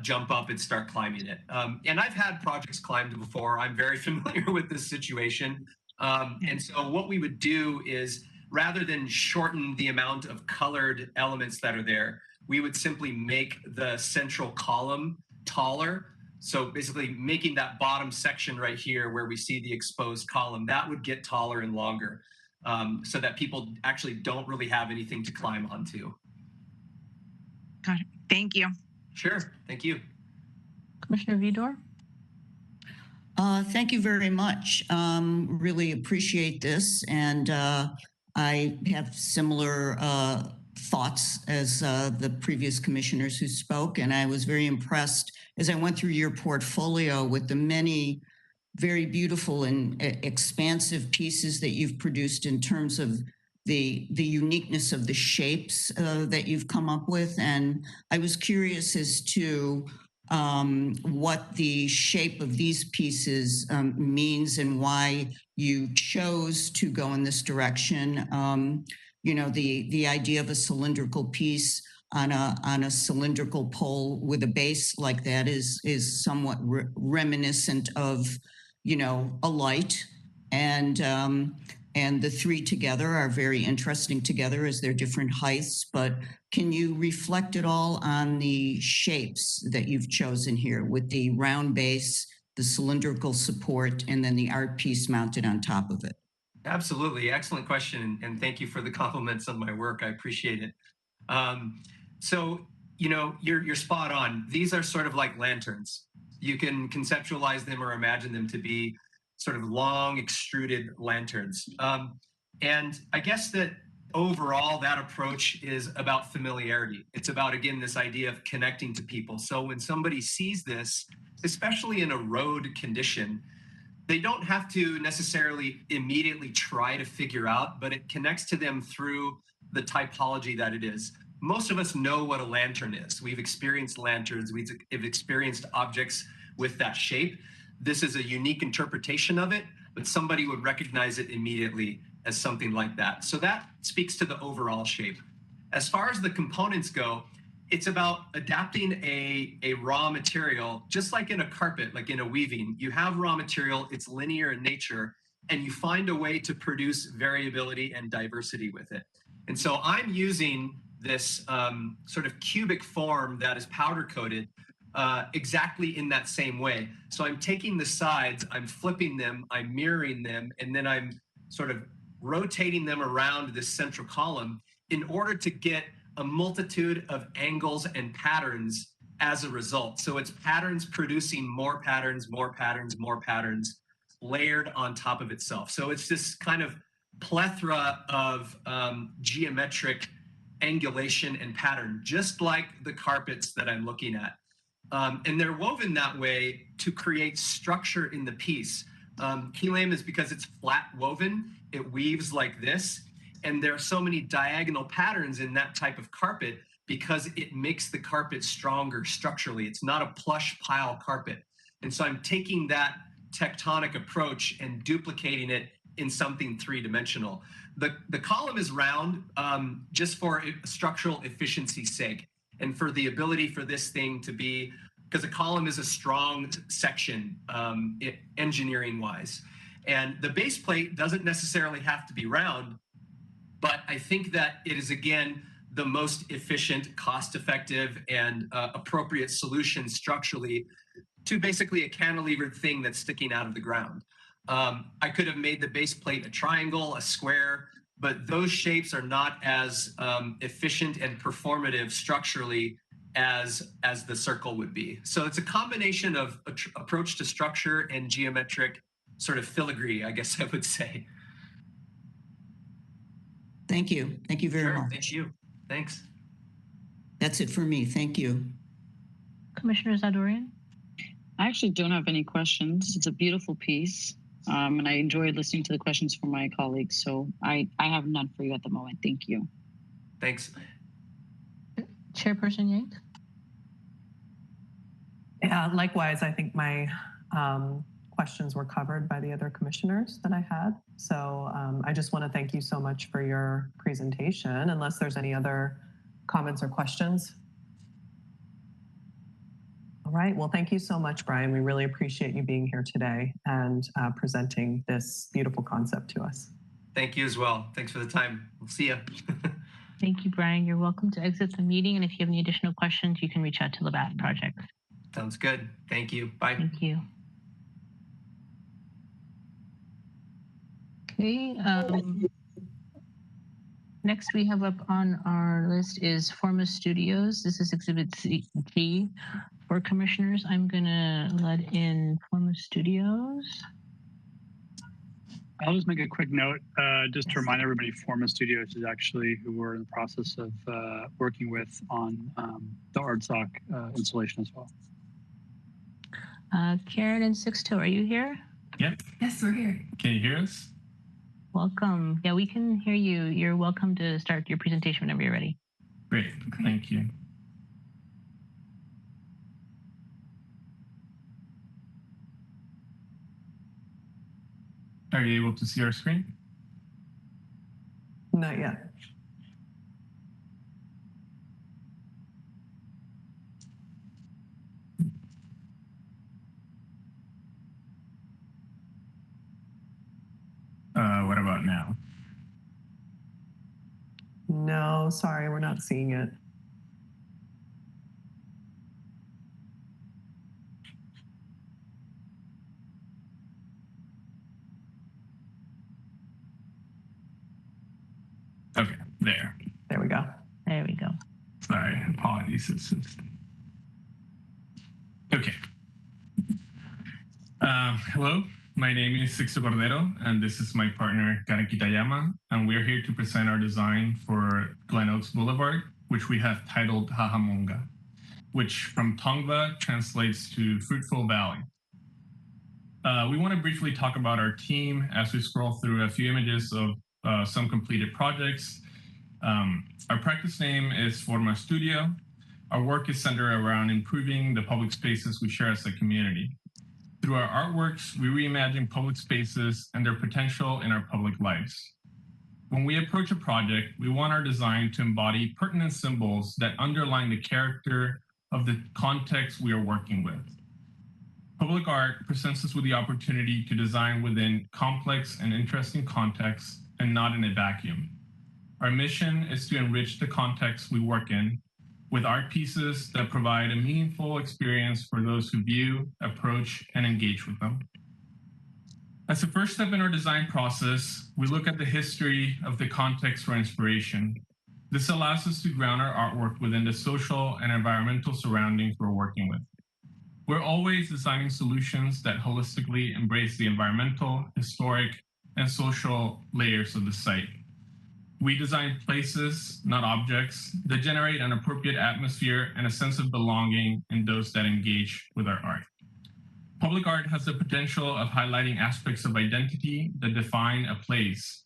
jump up and start climbing it. And I've had projects climbed before. I'm very familiar with this situation. And so what we would do is, rather than shorten the amount of colored elements that are there, we would simply make the central column taller. So basically making that bottom section right here where we see the exposed column, that would get taller and longer, so that people actually don't really have anything to climb onto. Got it. Thank you. Sure. Thank you. Commissioner Vidor? Thank you very much. Really appreciate this. And I have similar thoughts as the previous commissioners who spoke. And I was very impressed as I went through your portfolio with the many very beautiful and expansive pieces that you've produced in terms of the uniqueness of the shapes that you've come up with. And I was curious as to what the shape of these pieces means and why you chose to go in this direction. The idea of a cylindrical piece on a cylindrical pole with a base like that is somewhat reminiscent of, a light. And the three together are very interesting together as they're different heights. But can you reflect at all on the shapes that you've chosen here with the round base, the cylindrical support, and then the art piece mounted on top of it? Absolutely. Excellent question. And thank you for the compliments on my work. I appreciate it. So, you're spot on. These are sort of like lanterns. You can conceptualize them or imagine them to be sort of long extruded lanterns. And I guess that overall that approach is about familiarity. It's about, again, this idea of connecting to people. So when somebody sees this, especially in a road condition, they don't have to necessarily immediately try to figure out, but it connects to them through the typology that it is. Most of us know what a lantern is. We've experienced lanterns, we've experienced objects with that shape. This is a unique interpretation of it, but somebody would recognize it immediately as something like that. So that speaks to the overall shape. As far as the components go, it's about adapting a raw material, just like in a carpet, like in a weaving. You have raw material, it's linear in nature, and you find a way to produce variability and diversity with it. And so I'm using this sort of cubic form that is powder coated exactly in that same way. So I'm taking the sides, I'm flipping them, I'm mirroring them, and then I'm sort of rotating them around this central column in order to get a multitude of angles and patterns as a result. So it's patterns producing more patterns, more patterns, more patterns layered on top of itself. So it's this kind of plethora of geometric angulation and pattern, just like the carpets that I'm looking at. And they're woven that way to create structure in the piece. Keelame is because it's flat woven, it weaves like this. And there are so many diagonal patterns in that type of carpet because it makes the carpet stronger structurally. It's not a plush pile carpet. And so I'm taking that tectonic approach and duplicating it in something three-dimensional. The column is round just for structural efficiency's sake and for the ability for this thing to be, because a column is a strong section engineering-wise. And the base plate doesn't necessarily have to be round, but I think that it is, again, the most efficient, cost-effective, and appropriate solution structurally to basically a cantilevered thing that's sticking out of the ground. I could have made the base plate a triangle, a square, but those shapes are not as efficient and performative structurally as the circle would be. So it's a combination of approach to structure and geometric sort of filigree, I guess I would say. Thank you. Thank you very much. Thank you. Thanks. That's it for me. Thank you. Commissioner Zadorian? I actually don't have any questions. It's a beautiful piece. And I enjoyed listening to the questions from my colleagues. So I have none for you at the moment. Thank you. Thanks. Chairperson Yank? Yeah, likewise, I think my questions were covered by the other commissioners that I had. So I just want to thank you so much for your presentation, unless there's any other comments or questions. All right, well, thank you so much, Brian. We really appreciate you being here today and presenting this beautiful concept to us. Thank you as well. Thanks for the time. We'll see you. Thank you, Brian. You're welcome to exit the meeting. And if you have any additional questions, you can reach out to Labatt Project. Sounds good. Thank you. Bye. Thank you. Okay. Next we have up on our list is Forma Studios. This is Exhibit G for commissioners. I'm going to let in Forma Studios. I'll just make a quick note, just to remind everybody, Forma Studios is actually who we're in the process of working with on the ArtSoc installation as well. Karen and Sixto, are you here? Yep. Yes, we're here. Can you hear us? Welcome. Yeah, we can hear you. You're welcome to start your presentation whenever you're ready. Great. Thank you. Are you able to see our screen? Not yet. What about now? No, sorry, we're not seeing it. Okay, there. There we go. There we go. Sorry, apologies. Okay. Hello, my name is Sixto Cordero, and this is my partner, Karen Kitayama, and we're here to present our design for Glenoaks Boulevard, which we have titled Hahamonga, which from Tongva translates to Fruitful Valley. We want to briefly talk about our team as we scroll through a few images of some completed projects. Our practice name is Forma Studio. Our work is centered around improving the public spaces we share as a community. Through our artworks, we reimagine public spaces and their potential in our public lives. When we approach a project, we want our design to embody pertinent symbols that underline the character of the context we are working with. Public art presents us with the opportunity to design within complex and interesting contexts and not in a vacuum. Our mission is to enrich the context we work in with art pieces that provide a meaningful experience for those who view, approach, and engage with them. As a first step in our design process, we look at the history of the context for inspiration. This allows us to ground our artwork within the social and environmental surroundings we're working with. We're always designing solutions that holistically embrace the environmental, historic, and social layers of the site. We design places, not objects, that generate an appropriate atmosphere and a sense of belonging in those that engage with our art. Public art has the potential of highlighting aspects of identity that define a place.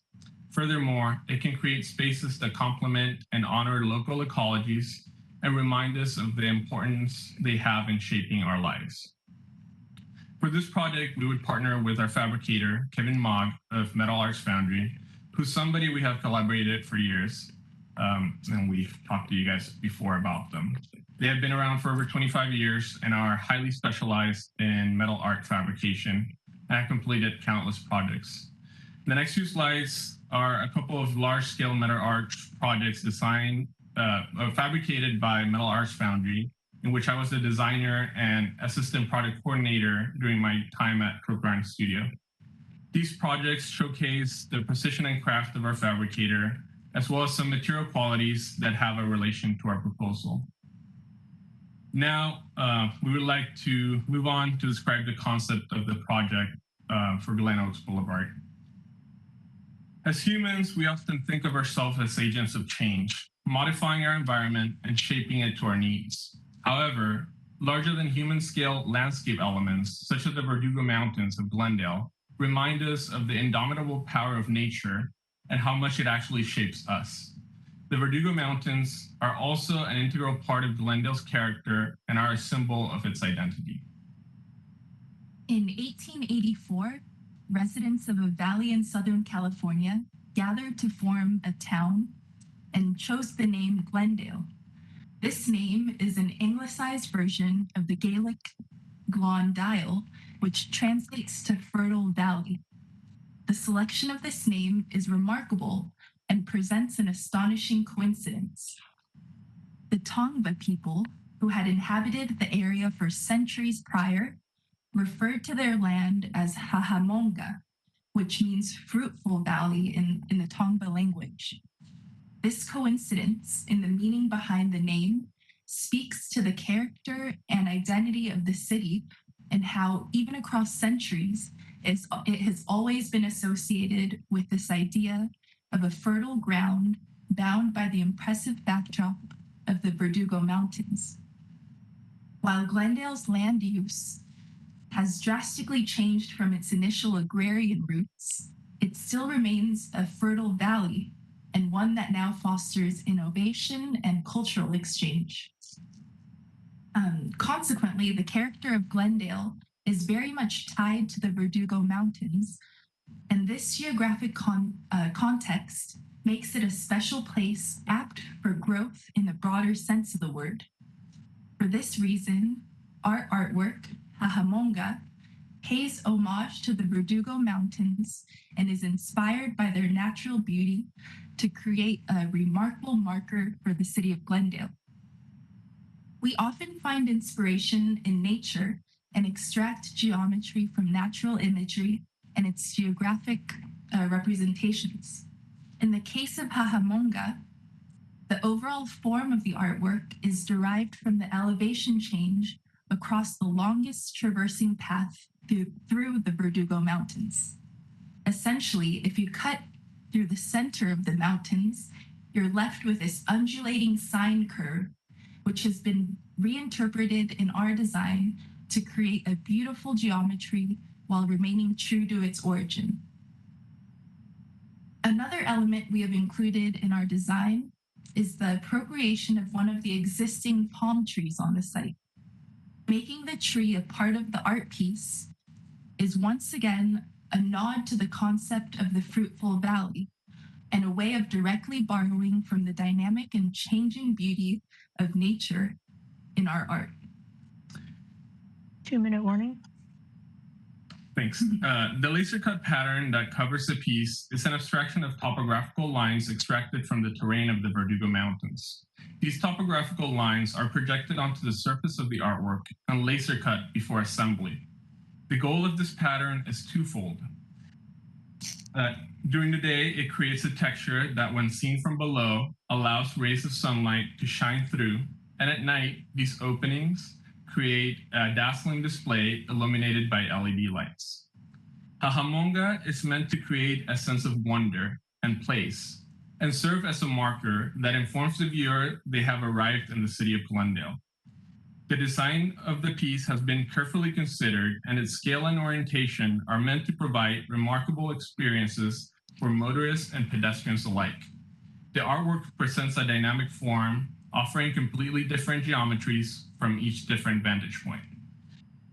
Furthermore, it can create spaces that complement and honor local ecologies and remind us of the importance they have in shaping our lives. For this project, we would partner with our fabricator, Kevin Mogg of Metal Arts Foundry, who's somebody we have collaborated for years, and we've talked to you guys before about them. They have been around for over 25 years and are highly specialized in metal art fabrication and have completed countless projects. The next few slides are a couple of large-scale metal art projects designed, fabricated by Metal Arts Foundry, in which I was the designer and assistant project coordinator during my time at Crookrind Studio. These projects showcase the precision and craft of our fabricator, as well as some material qualities that have a relation to our proposal. Now, we would like to move on to describe the concept of the project for Glenoaks Boulevard. As humans, we often think of ourselves as agents of change, modifying our environment and shaping it to our needs. However, Larger than human scale landscape elements, such as the Verdugo Mountains of Glendale, remind us of the indomitable power of nature and how much it actually shapes us. The Verdugo Mountains are also an integral part of Glendale's character and are a symbol of its identity. In 1884, residents of a valley in Southern California gathered to form a town and chose the name Glendale. This name is an anglicized version of the Gaelic Glondale, which translates to fertile valley. The selection of this name is remarkable and presents an astonishing coincidence. The Tongva people, who had inhabited the area for centuries prior, referred to their land as Hahamonga, which means fruitful valley in the Tongva language. This coincidence in the meaning behind the name speaks to the character and identity of the city and how, even across centuries, it has always been associated with this idea of a fertile ground bound by the impressive backdrop of the Verdugo Mountains. While Glendale's land use has drastically changed from its initial agrarian roots, it still remains a fertile valley and one that now fosters innovation and cultural exchange. Consequently, the character of Glendale is very much tied to the Verdugo Mountains, and this geographic context makes it a special place apt for growth in the broader sense of the word. For this reason, our artwork, Hahamonga, pays homage to the Verdugo Mountains and is inspired by their natural beauty to create a remarkable marker for the city of Glendale. We often find inspiration in nature and extract geometry from natural imagery and its geographic representations. In the case of Hahamonga, the overall form of the artwork is derived from the elevation change across the longest traversing path through the Verdugo Mountains. Essentially, if you cut through the center of the mountains, you're left with this undulating sine curve, which has been reinterpreted in our design to create a beautiful geometry while remaining true to its origin. Another element we have included in our design is the appropriation of one of the existing palm trees on the site. Making the tree a part of the art piece is once again a nod to the concept of the fruitful valley and a way of directly borrowing from the dynamic and changing beauty of nature in our art. 2-minute warning. Thanks. The laser cut pattern that covers the piece is an abstraction of topographical lines extracted from the terrain of the Verdugo Mountains. These topographical lines are projected onto the surface of the artwork and laser cut before assembly. The goal of this pattern is twofold. During the day, it creates a texture that, when seen from below, allows rays of sunlight to shine through, and at night, these openings create a dazzling display illuminated by LED lights. Hahamonga is meant to create a sense of wonder and place, and serve as a marker that informs the viewer they have arrived in the city of Glendale. The design of the piece has been carefully considered, and its scale and orientation are meant to provide remarkable experiences for motorists and pedestrians alike. The artwork presents a dynamic form, offering completely different geometries from each different vantage point.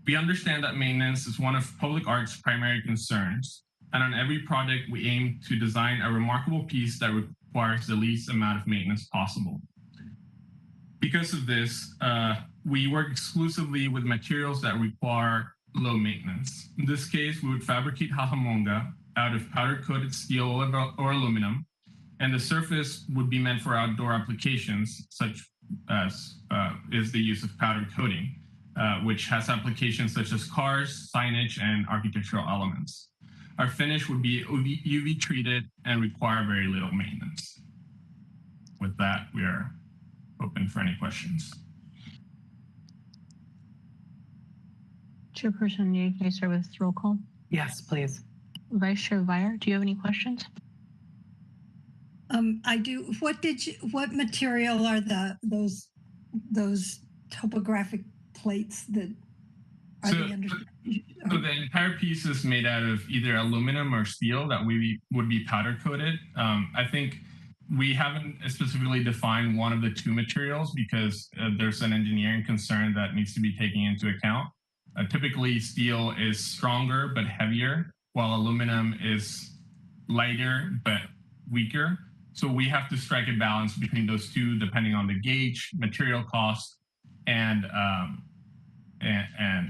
We understand that maintenance is one of public art's primary concerns, and on every project we aim to design a remarkable piece that requires the least amount of maintenance possible. Because of this, we work exclusively with materials that require low maintenance. In this case, we would fabricate Hahamonga out of powder-coated steel or aluminum, and the surface would be meant for outdoor applications, such as is the use of powder coating, which has applications such as cars, signage, and architectural elements. Our finish would be UV treated and require very little maintenance. With that, we are open for any questions. Chairperson, you may start with roll call. Yes, please. Vice Chair Weyer, do you have any questions? I do. What material are those topographic plates that are So, the under? so the entire piece is made out of either aluminum or steel that we would be powder coated. I think we haven't specifically defined one of the two materials because there's an engineering concern that needs to be taken into account. Typically, steel is stronger but heavier, while aluminum is lighter but weaker. So we have to strike a balance between those two depending on the gauge, material cost, and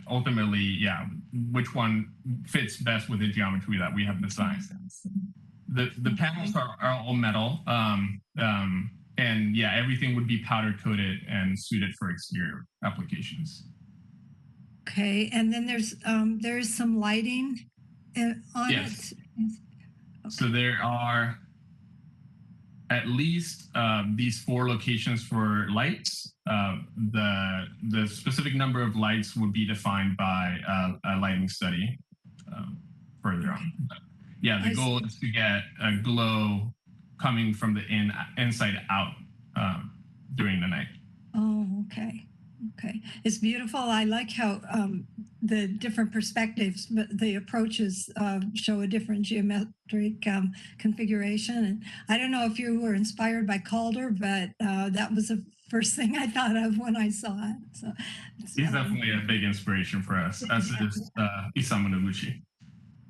ultimately, yeah, which one fits best with the geometry that we have designed. The panels are all metal, and yeah, everything would be powder coated and suited for exterior applications. Okay, and then there's some lighting on Yes. it. So there are at least these 4 locations for lights. The specific number of lights would be defined by a lighting study further on. But yeah, the goal is to get a glow coming from the inside out during the night. Oh, okay. Okay. It's beautiful. I like how the different perspectives, but the approaches show a different geometric configuration. And I don't know if you were inspired by Calder, but that was the first thing I thought of when I saw it. So he's definitely a big inspiration for us, as is Isamu Noguchi.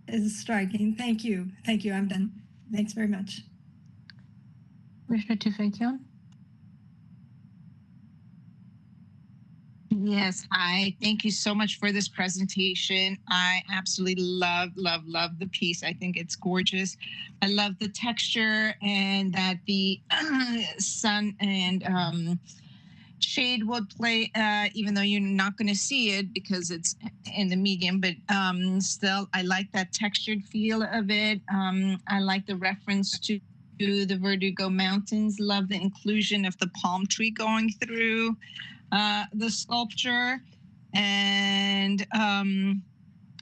It's striking. Thank you. Thank you. I'm done. Thanks very much. Commissioner Tufekcion? Yes, hi. Thank you so much for this presentation. I absolutely love the piece. I think it's gorgeous. I love the texture and that the sun and shade would play, even though you're not going to see it because it's in the medium, but still, I like that textured feel of it. I like the reference to the Verdugo Mountains. Love the inclusion of the palm tree going through the sculpture. And,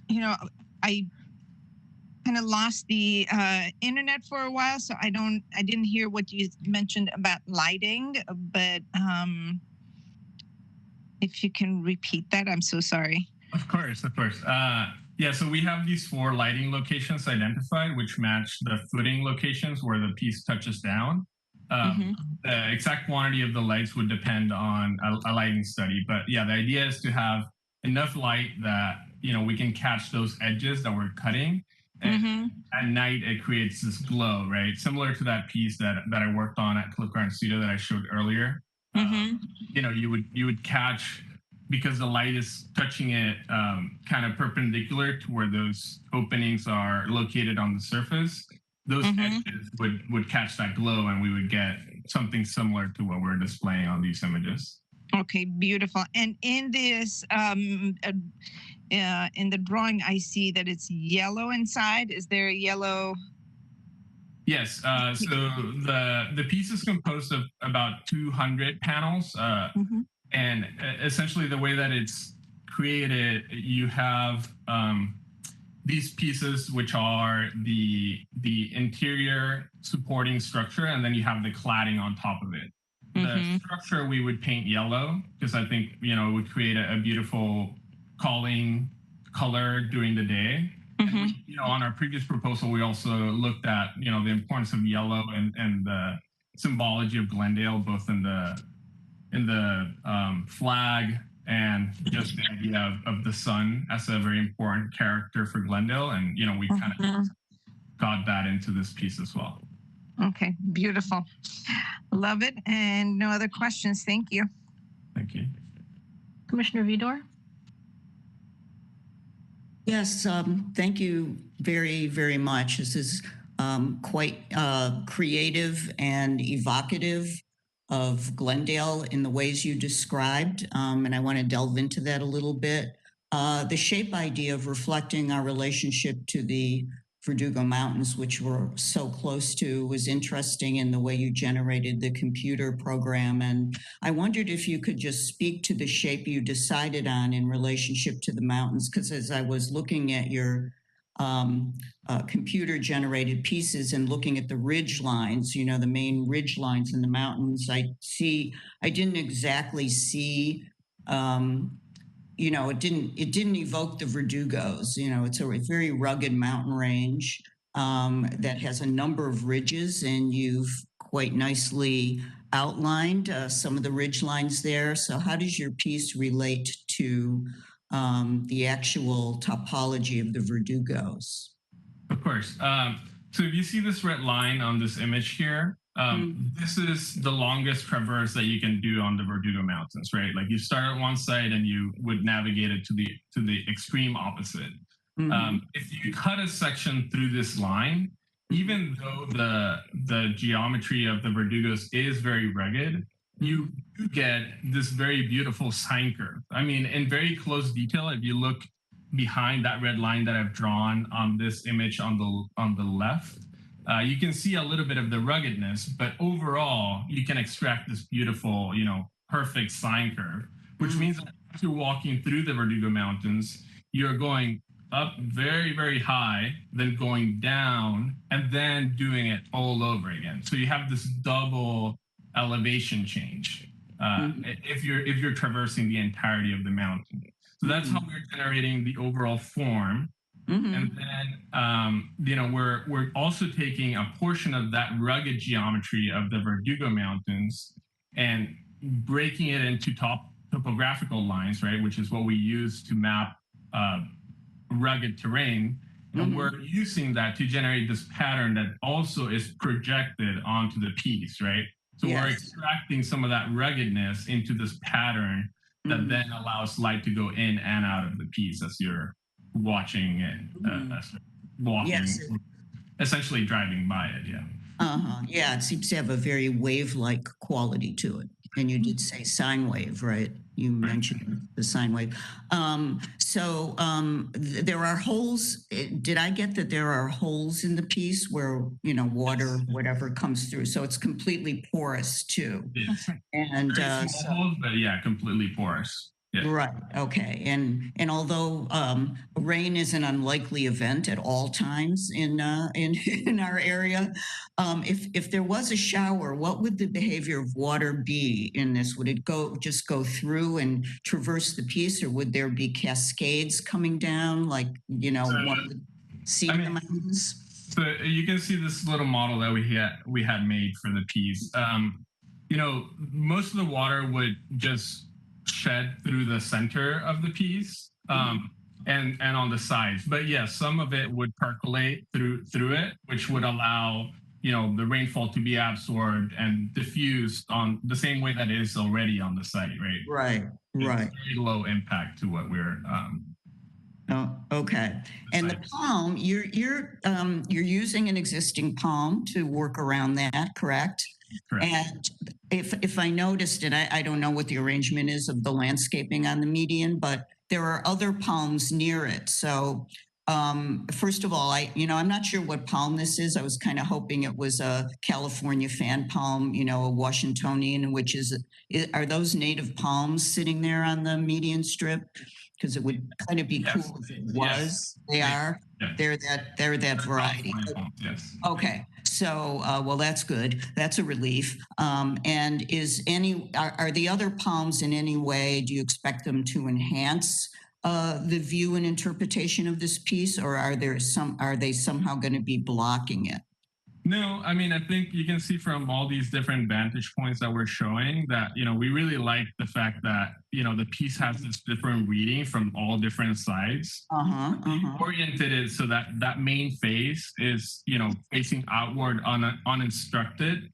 you know, I kind of lost the internet for a while, so I didn't hear what you mentioned about lighting, but if you can repeat that, I'm so sorry. Of course. Yeah, so we have these 4 lighting locations identified, which match the footing locations where the piece touches down. The exact quantity of the lights would depend on a lighting study, but yeah, the idea is to have enough light that we can catch those edges that we're cutting, and at night it creates this glow, right? Similar to that piece that I worked on at Cliff Garden Studio that I showed earlier. You would catch, because the light is touching it kind of perpendicular to where those openings are located on the surface. Those edges would catch that glow, and we would get something similar to what we're displaying on these images. Okay, beautiful. And in this, in the drawing, I see that it's yellow inside. Is there a yellow? Yes. So the piece is composed of about 200 panels, and essentially the way that it's created, you have these pieces, which are the interior supporting structure, and then you have the cladding on top of it. The structure we would paint yellow because I think it would create a beautiful calling color during the day. And we, on our previous proposal, we also looked at the importance of yellow and the symbology of Glendale, both in the flag and just the idea of the sun as a very important character for Glendale. And, we kind of got that into this piece as well. Okay, beautiful. Love it. And no other questions. Thank you. Thank you. Commissioner Vidor? Yes, thank you very, very much. This is quite creative and evocative of Glendale in the ways you described, and I want to delve into that a little bit. The shape idea of reflecting our relationship to the Verdugo Mountains, which we're so close to, was interesting in the way you generated the computer program. And I wondered if you could just speak to the shape you decided on in relationship to the mountains, because as I was looking at your computer generated pieces and looking at the ridge lines, the main ridge lines in the mountains, I didn't exactly see it didn't evoke the Verdugos. It's a very rugged mountain range that has a number of ridges, and you've quite nicely outlined some of the ridge lines there. So how does your piece relate to the actual topology of the Verdugos? Of course. So if you see this red line on this image here, this is the longest traverse that you can do on the Verdugo Mountains, right? Like you start at one side and you would navigate it to the extreme opposite. If you cut a section through this line, even though the geometry of the Verdugos is very rugged, you do get this very beautiful sine curve. I mean, in very close detail, if you look behind that red line that I've drawn on this image on the left, you can see a little bit of the ruggedness, but overall, you can extract this beautiful, perfect sine curve, which means that after walking through the Verdugo Mountains, you're going up very, very high, then going down, and then doing it all over again. So you have this double elevation change if you're traversing the entirety of the mountain. So that's how we're generating the overall form. And then, we're also taking a portion of that rugged geometry of the Verdugo Mountains and breaking it into topographical lines, right? Which is what we use to map rugged terrain. And we're using that to generate this pattern that also is projected onto the piece, right? So we're extracting some of that ruggedness into this pattern that then allows light to go in and out of the piece as you're watching it, walking, essentially driving by it. Yeah, it seems to have a very wave-like quality to it. And you did say sine wave, right? You mentioned the sine wave. So there are holes. Did I get that there are holes in the piece where, water, whatever comes through? So it's completely porous too. Yes. And holes, but yeah, completely porous. Yeah. Right. Okay. And although rain is an unlikely event at all times in our area, if there was a shower, what would the behavior of water be in this? Would it just go through and traverse the piece, or would there be cascades coming down, like one would see the mountains? So you can see this little model that we had made for the piece. Most of the water would just shed through the center of the piece and on the sides, but some of it would percolate through it, which would allow the rainfall to be absorbed and diffused on the same way that it is already on the site, right? Right. Very low impact to what we're okay. And the palm, you're using an existing palm to work around that, correct? Correct. And if I noticed, and I don't know what the arrangement is of the landscaping on the median, but there are other palms near it. So first of all, I'm not sure what palm this is. I was kind of hoping it was a California fan palm, a Washingtonian, are those native palms sitting there on the median strip? Because it would kind of be cool if it was. They are. They're that variety. Yes. Okay. So, well, that's good. That's a relief. And are the other palms in any way, do you expect them to enhance the view and interpretation of this piece, or are they somehow going to be blocking it? No, I mean, I think you can see from all these different vantage points that we're showing that, we really like the fact that, the piece has this different reading from all different sides. We oriented it so that that main face is, facing outward uninstructed.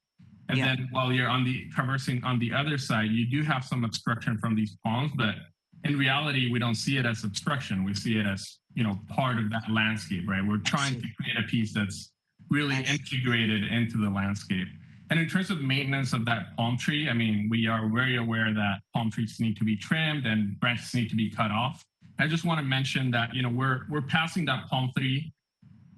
And then while you're traversing on the other side, you do have some obstruction from these palms, but in reality, we don't see it as obstruction. We see it as, part of that landscape, right? We're trying to create a piece that's really integrated into the landscape. And in terms of maintenance of that palm tree, I mean, we are very aware that palm trees need to be trimmed and branches need to be cut off. I just want to mention that, we're passing that palm tree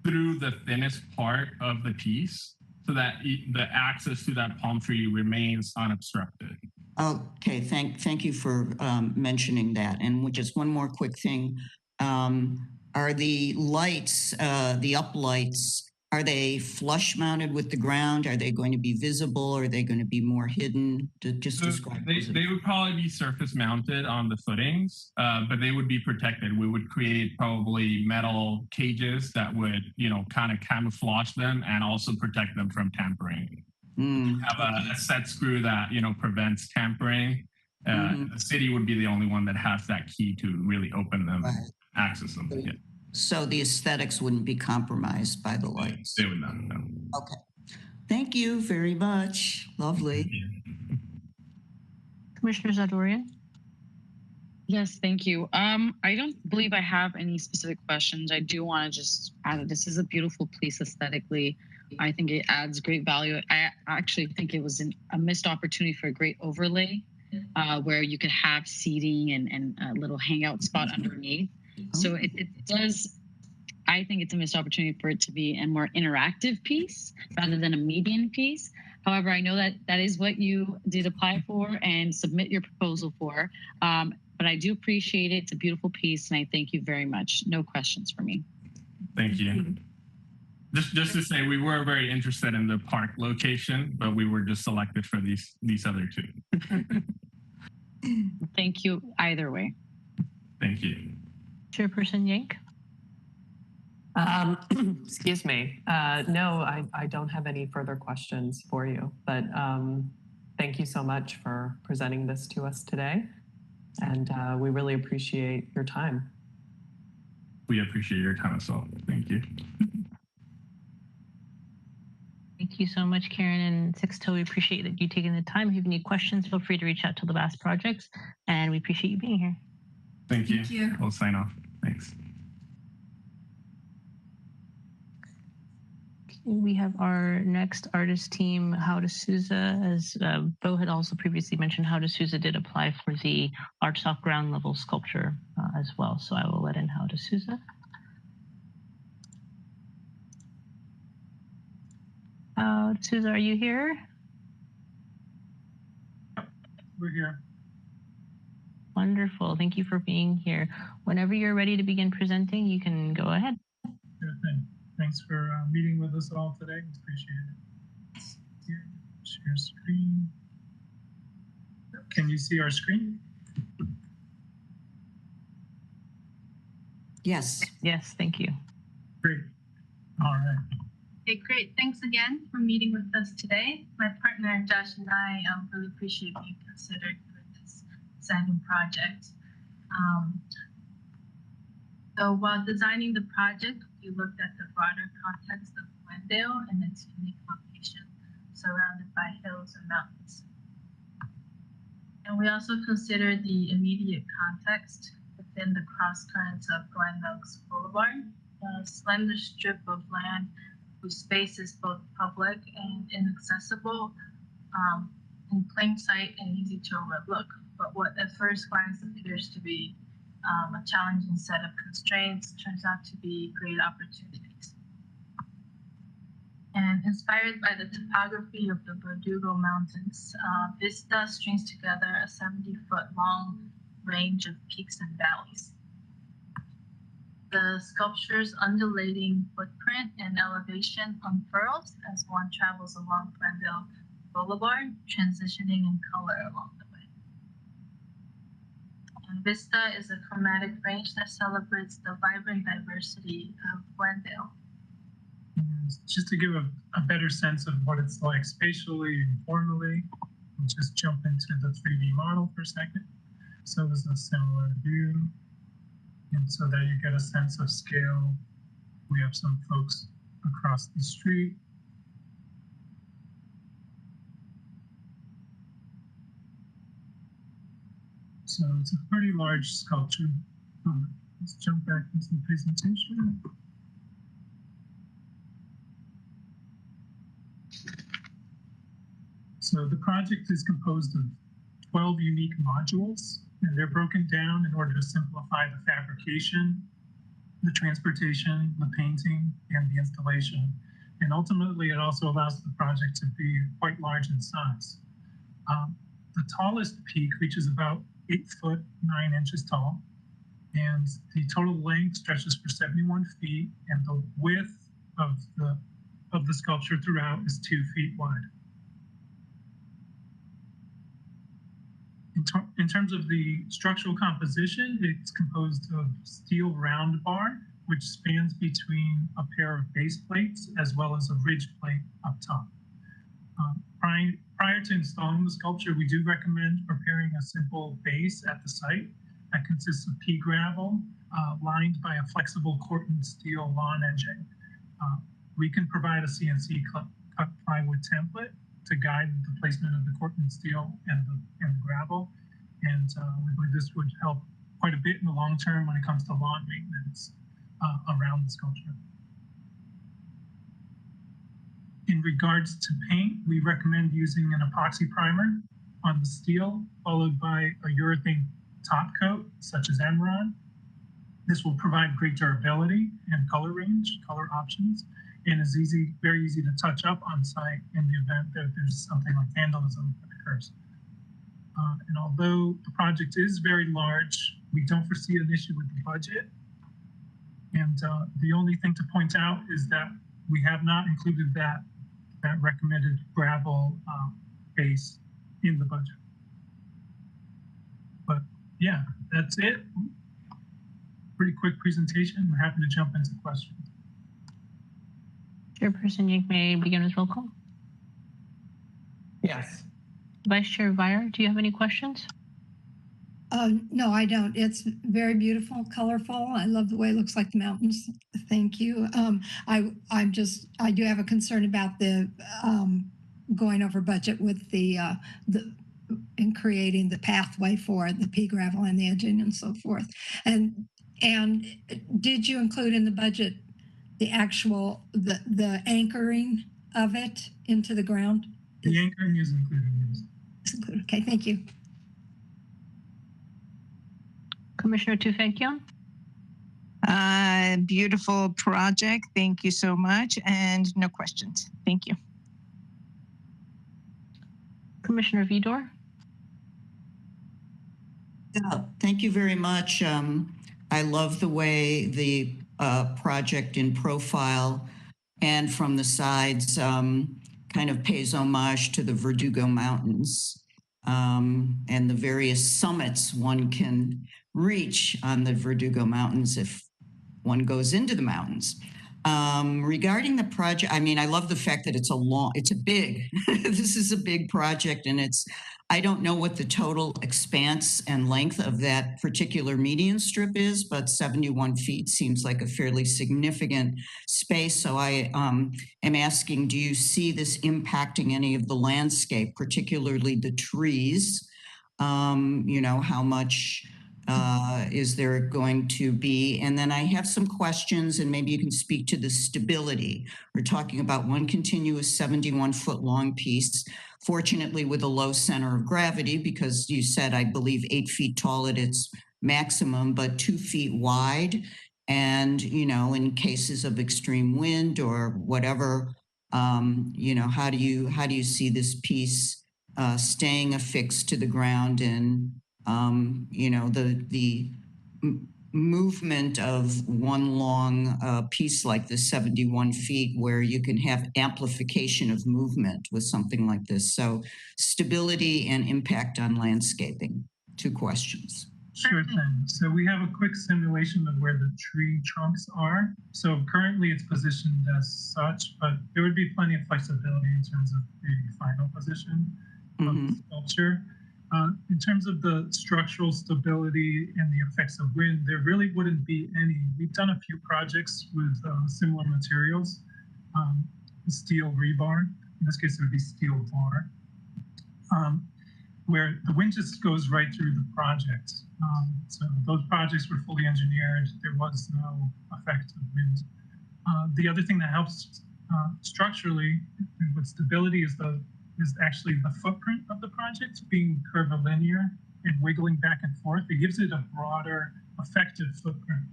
through the thinnest part of the piece so that the access to that palm tree remains unobstructed. Okay, thank you for mentioning that. And just one more quick thing. Are the lights, the uplights, Are they flush mounted with the ground? Are they going to be visible? Are they going to be more hidden? Just So describe those. they would probably be surface mounted on the footings, but they would be protected. We would create probably metal cages that would, kind of camouflage them and also protect them from tampering. Have a set screw that, prevents tampering. The city would be the only one that has that key to really open them and access them. Yeah. So the aesthetics wouldn't be compromised by the lights. They would not, no. Okay. Thank you very much. Lovely. Commissioner Zadorian? Yes, thank you. I don't believe I have any specific questions. I do want to just add that this is a beautiful place aesthetically. I think it adds great value. I actually think it was a missed opportunity for a great overlay where you could have seating and a little hangout spot underneath. So it does, I think it's a missed opportunity for it to be a more interactive piece rather than a median piece. However, I know that that is what you did apply for and submit your proposal for. But I do appreciate it. It's a beautiful piece, and I thank you very much. No questions for me. Thank you. Just to say, we were very interested in the park location, but we were just selected for these other two. Thank you either way. Thank you. Chairperson Yank? Excuse me. No, I don't have any further questions for you, but thank you so much for presenting this to us today. And we really appreciate your time. We appreciate your time as well. Thank you. Thank you so much, Karen and Sixto. We appreciate that you taking the time. If you have any questions, feel free to reach out to the BAS Projects, and we appreciate you being here. Thank you. Thank you. We'll sign off. Thanks. We have our next artist team, How to Souza. As Bo had also previously mentioned, How to Souza did apply for the Arts Off Ground Level sculpture as well. So I will let in How to Souza. How to Souza, are you here? We're here. Wonderful. Thank you for being here. Whenever you're ready to begin presenting, you can go ahead. Sure thing. Thanks for meeting with us all today. Appreciate it. Here, share screen. Can you see our screen? Yes. Yes, thank you. Great. All right. Okay, great. Thanks again for meeting with us today. My partner Josh and I really appreciate being considered for this exciting project. So while designing the project, we looked at the broader context of Glendale and its unique location surrounded by hills and mountains. And we also considered the immediate context within the cross currents of Glenoaks Boulevard, a slender strip of land whose space is both public and inaccessible, in plain sight and easy to overlook. But what at first glance appears to be a challenging set of constraints turns out to be great opportunities. And inspired by the topography of the Verdugo Mountains, Vista strings together a 70-foot long range of peaks and valleys. The sculpture's undulating footprint and elevation unfurls as one travels along Glendale Boulevard, transitioning in color along the way. And Vista is a chromatic range that celebrates the vibrant diversity of Glendale. And just to give a better sense of what it's like spatially and formally, we'll just jump into the 3D model for a second. So this is a similar view. And so that you get a sense of scale. We have some folks across the street. So it's a pretty large sculpture. Let's jump back into the presentation. So the project is composed of 12 unique modules, and they're broken down in order to simplify the fabrication, the transportation, the painting, and the installation. And ultimately, it also allows the project to be quite large in size. The tallest peak reaches about 8 foot 9 inches tall, and the total length stretches for 71 feet, and the width of the of the sculpture throughout is 2 feet wide. In terms of the structural composition, it's composed of steel round bar, which spans between a pair of base plates as well as a ridge plate up top. Prior to installing the sculpture, we do recommend preparing a simple base at the site that consists of pea gravel lined by a flexible Corten steel lawn edging. We can provide a CNC cut plywood template to guide the placement of the Corten steel and the gravel. And we believe this would help quite a bit in the long term when it comes to lawn maintenance around the sculpture. In regards to paint, we recommend using an epoxy primer on the steel, followed by a urethane top coat, such as Enron. This will provide great durability and color range, color options, and is very easy to touch up on site in the event that there's something like vandalism that occurs. And although the project is very large, we don't foresee an issue with the budget. And the only thing to point out is that we have not included that recommended gravel base in the budget. But yeah, that's it. Pretty quick presentation. We're happy to jump into questions. Chairperson Yank may begin with roll call. Yes. Vice Chair Vier, do you have any questions? No, I don't. It's very beautiful, colorful. I love the way it looks like the mountains. Thank you. I do have a concern about the going over budget with the in creating the pathway for the pea gravel and the edging and so forth. And did you include in the budget the actual the anchoring of it into the ground? The anchoring is included. Yes. It's included. Okay, thank you. Commissioner Tufekcion? Beautiful project. Thank you so much. And no questions. Thank you. Commissioner Vidor? Yeah, thank you very much. I love the way the project in profile and from the sides kind of pays homage to the Verdugo Mountains and the various summits one can reach on the Verdugo Mountains if one goes into the mountains. Regarding the project, I mean, I love the fact that it's a big, this is a big project, and I don't know what the total expanse and length of that particular median strip is, but 71 feet seems like a fairly significant space. So I am asking, do you see this impacting any of the landscape, particularly the trees? How much is there going to be? And then I have some questions, and maybe you can speak to the stability. We're talking about one continuous 71-foot long piece, fortunately with a low center of gravity, because you said, I believe, 8 feet tall at its maximum, but 2 feet wide. And, in cases of extreme wind or whatever, how do you see this piece staying affixed to the ground and the movement of one long piece like this 71 feet where you can have amplification of movement with something like this. So stability and impact on landscaping. 2 questions. Sure thing. So we have a quick simulation of where the tree trunks are. So currently it's positioned as such, but there would be plenty of flexibility in terms of the final position of the sculpture. In terms of the structural stability and the effects of wind, there really wouldn't be any. We've done a few projects with similar materials, steel rebar. In this case, it would be steel bar, where the wind just goes right through the project. So those projects were fully engineered. There was no effect of wind. The other thing that helps structurally with stability is actually the footprint of the project being curvilinear and wiggling back and forth. It gives it a broader, effective footprint.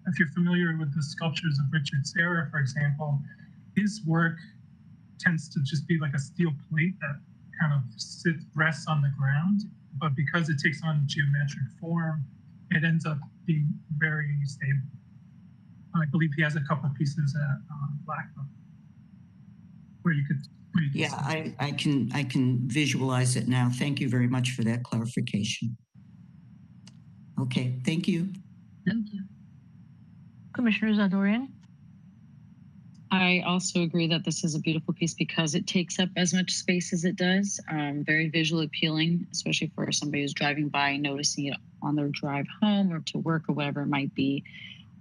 If you're familiar with the sculptures of Richard Serra, for example, his work tends to just be like a steel plate that kind of rests on the ground, but because it takes on geometric form, it ends up being very stable. I believe he has a couple pieces at Blackbook. where you could. Yeah, I can visualize it now. Thank you very much for that clarification. Okay, thank you. Thank you. Commissioner Zadorian? I also agree that this is a beautiful piece because it takes up as much space as it does. Very visually appealing, especially for somebody who's driving by and noticing it on their drive home or to work or whatever it might be.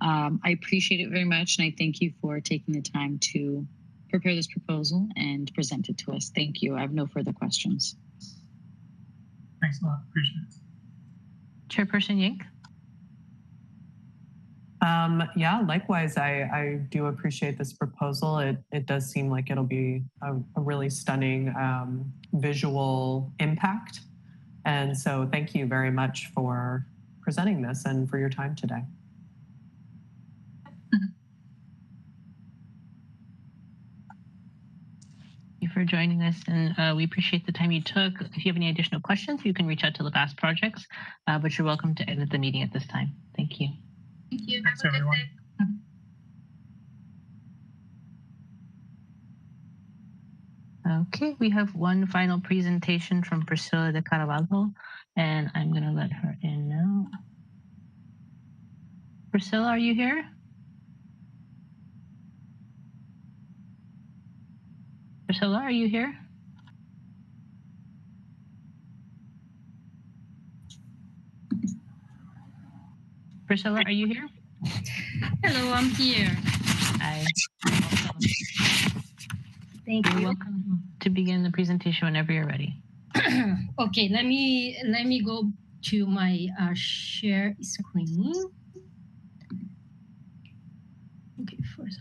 I appreciate it very much, and I thank you for taking the time to prepare this proposal and present it to us. Thank you. I have no further questions. Thanks a lot. Appreciate it. Chairperson Yank? Yeah, likewise, I do appreciate this proposal. It does seem like it'll be a really stunning visual impact. And so thank you very much for presenting this and for your time today. Thank you for joining us, and we appreciate the time you took. If you have any additional questions, you can reach out to the past projects, but you're welcome to exit the meeting at this time. Thank you. Thank you. Thanks, Have a good everyone. day. Okay, we have one final presentation from Priscilla de Carvalho, and I'm going to let her in now. Priscilla, are you here? Priscilla, are you here? Priscilla, are you here? Hello, I'm here. Hi. Thank You're you. welcome to begin the presentation whenever you're ready. Okay, let me go to my share screen. Okay, first.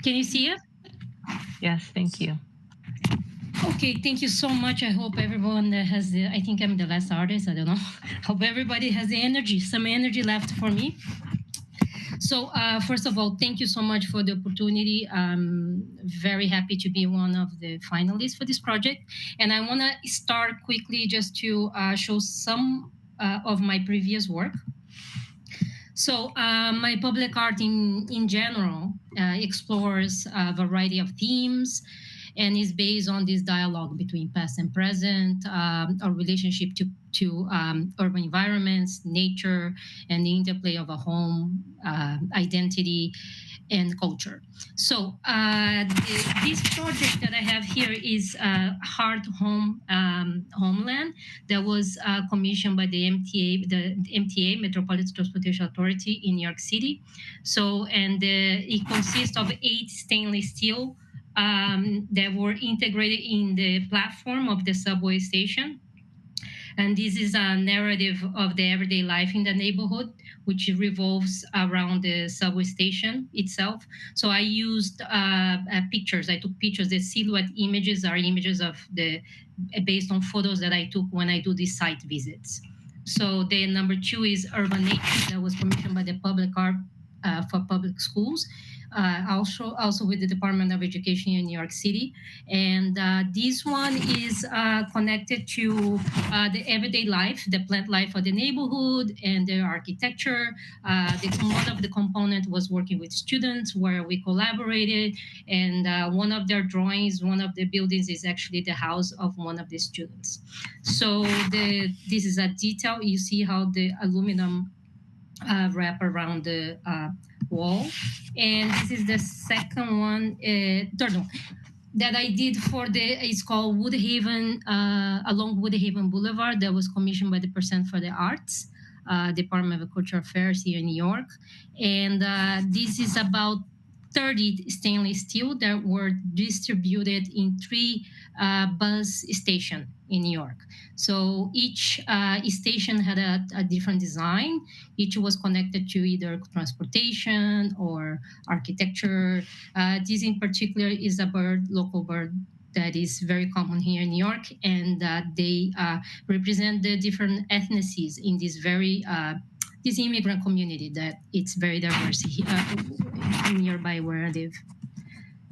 Can you see it? Yes, thank you. Okay, thank you so much. I hope everyone has the, I think I'm the last artist, I don't know. Hope everybody has the energy, some energy left for me. So first of all, thank you so much for the opportunity. I'm very happy to be one of the finalists for this project. And I wanna start quickly just to show some of my previous work. So my public art in general explores a variety of themes and is based on this dialogue between past and present, our relationship to urban environments, nature, and the interplay of a home, identity, and culture. So this project that I have here is Heart Home Homeland that was commissioned by the MTA, Metropolitan Transportation Authority in New York City. So, and it consists of 8 stainless steel that were integrated in the platform of the subway station. And this is a narrative of the everyday life in the neighborhood, which revolves around the subway station itself. So I used pictures. I took pictures. The silhouette images are images of based on photos that I took when I do these site visits. So the number 2 is Urban Nature that was commissioned by the Public Art for Public Schools. Also with the Department of Education in New York City. And this one is connected to the everyday life, the plant life of the neighborhood and the architecture. One of the components was working with students where we collaborated. And one of their drawings, one of the buildings is actually the house of one of the students. So this is a detail. You see how the aluminum wrap around the wall. And this is the second one, third one, that I did for it's called Woodhaven, along Woodhaven Boulevard, that was commissioned by the Percent for the Arts, Department of Cultural Affairs here in New York. And this is about 30 stainless steel that were distributed in 3 bus stations in New York. So each station had a different design. Each was connected to either transportation or architecture. This in particular is a local bird that is very common here in New York, and they represent the different ethnicities in this very this immigrant community that it's very diverse nearby where I live.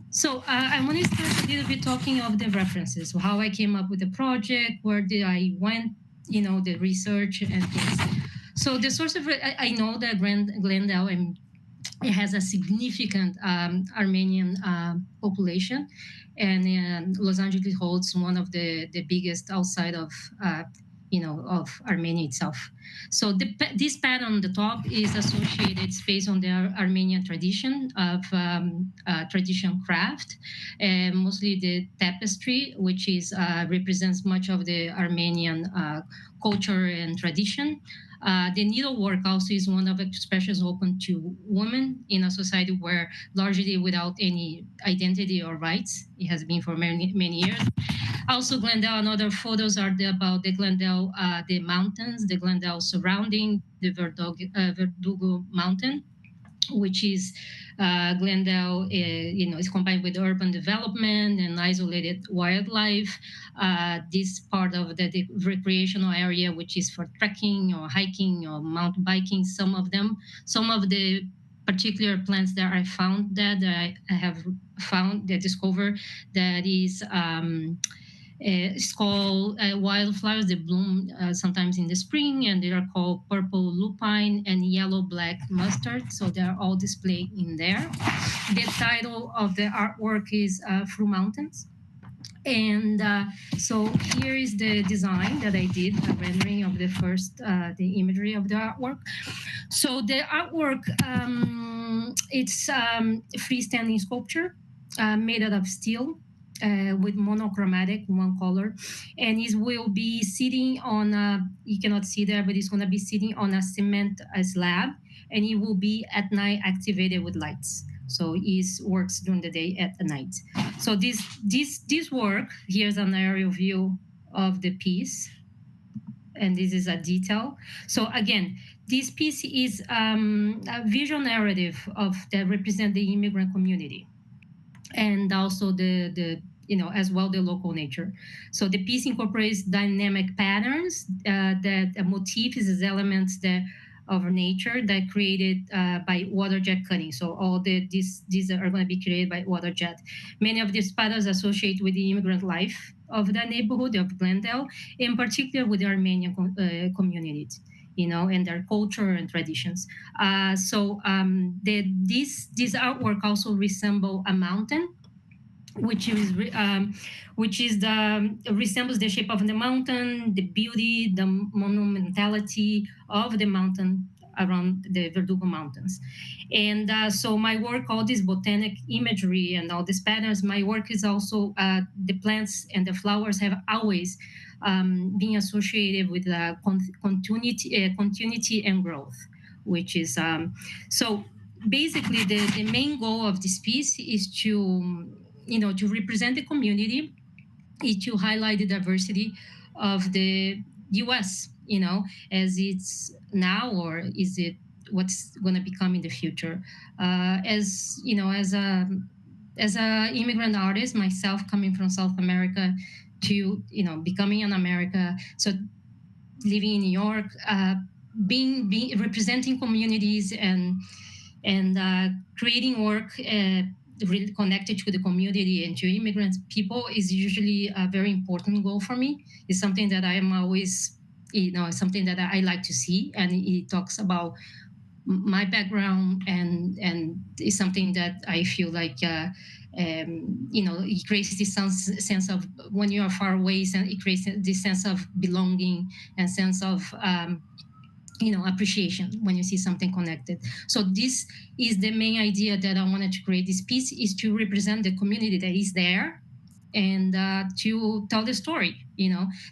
So I want to start a little bit talking of the references, how I came up with the project, where did I went, the research and things. So the source of I know that Glendale it has a significant Armenian population, and Los Angeles holds one of the biggest outside of of Armenia itself. So this pattern on the top is associated based on the Armenian tradition of tradition craft, and mostly the tapestry, which is represents much of the Armenian culture and tradition. The needlework also is one of the expressions open to women in a society where largely without any identity or rights. It has been for many, many years. Also, Glendale and other photos are about the Glendale, the mountains, the Glendale surrounding the Verdugo mountain, which is Glendale, is combined with urban development and isolated wildlife. This part of the recreational area, which is for trekking or hiking or mountain biking, some of the particular plants that I found that I have found, that discovered, that is it's called wildflowers. They bloom sometimes in the spring, and they are called purple lupine and yellow-black mustard. So they are all displayed in there. The title of the artwork is Through Mountains. And so here is the design that I did, a rendering of the first, the imagery of the artwork. So the artwork, it's freestanding sculpture made out of steel. With monochromatic, one color, and it will be sitting on a, you cannot see there, but it's going to be sitting on a cement slab, and it will be at night activated with lights. So it works during the day, at the night. So this work, here's an aerial view of the piece, and this is a detail. So again, this piece is a visual narrative of that represent the immigrant community, and also the as well the local nature. So the piece incorporates dynamic patterns, that motifs is elements that of nature that created by water jet cutting. So all these are going to be created by water jet. Many of these patterns associate with the immigrant life of the neighborhood of Glendale, in particular with the Armenian communities, and their culture and traditions. This artwork also resemble a mountain, which resembles the shape of the mountain, the beauty, the monumentality of the mountain around the Verdugo Mountains. And so my work, all this botanic imagery and all these patterns, my work is also the plants and the flowers have always been associated with continuity and growth, which is so basically the main goal of this piece is to represent the community, is to highlight the diversity of the U.S., as it's now, or is it what's going to become in the future. As a immigrant artist myself, coming from South America to becoming an America, so living in New York, being representing communities and creating work really connected to the community and to immigrant people is usually a very important goal for me. It's something that I am always, something that I like to see, and it talks about my background, and it's something that I feel like it creates this sense of, when you are far away, and it creates this sense of belonging and sense of appreciation when you see something connected. So this is the main idea that I wanted to create. This piece is to represent the community that is there, and to tell the story,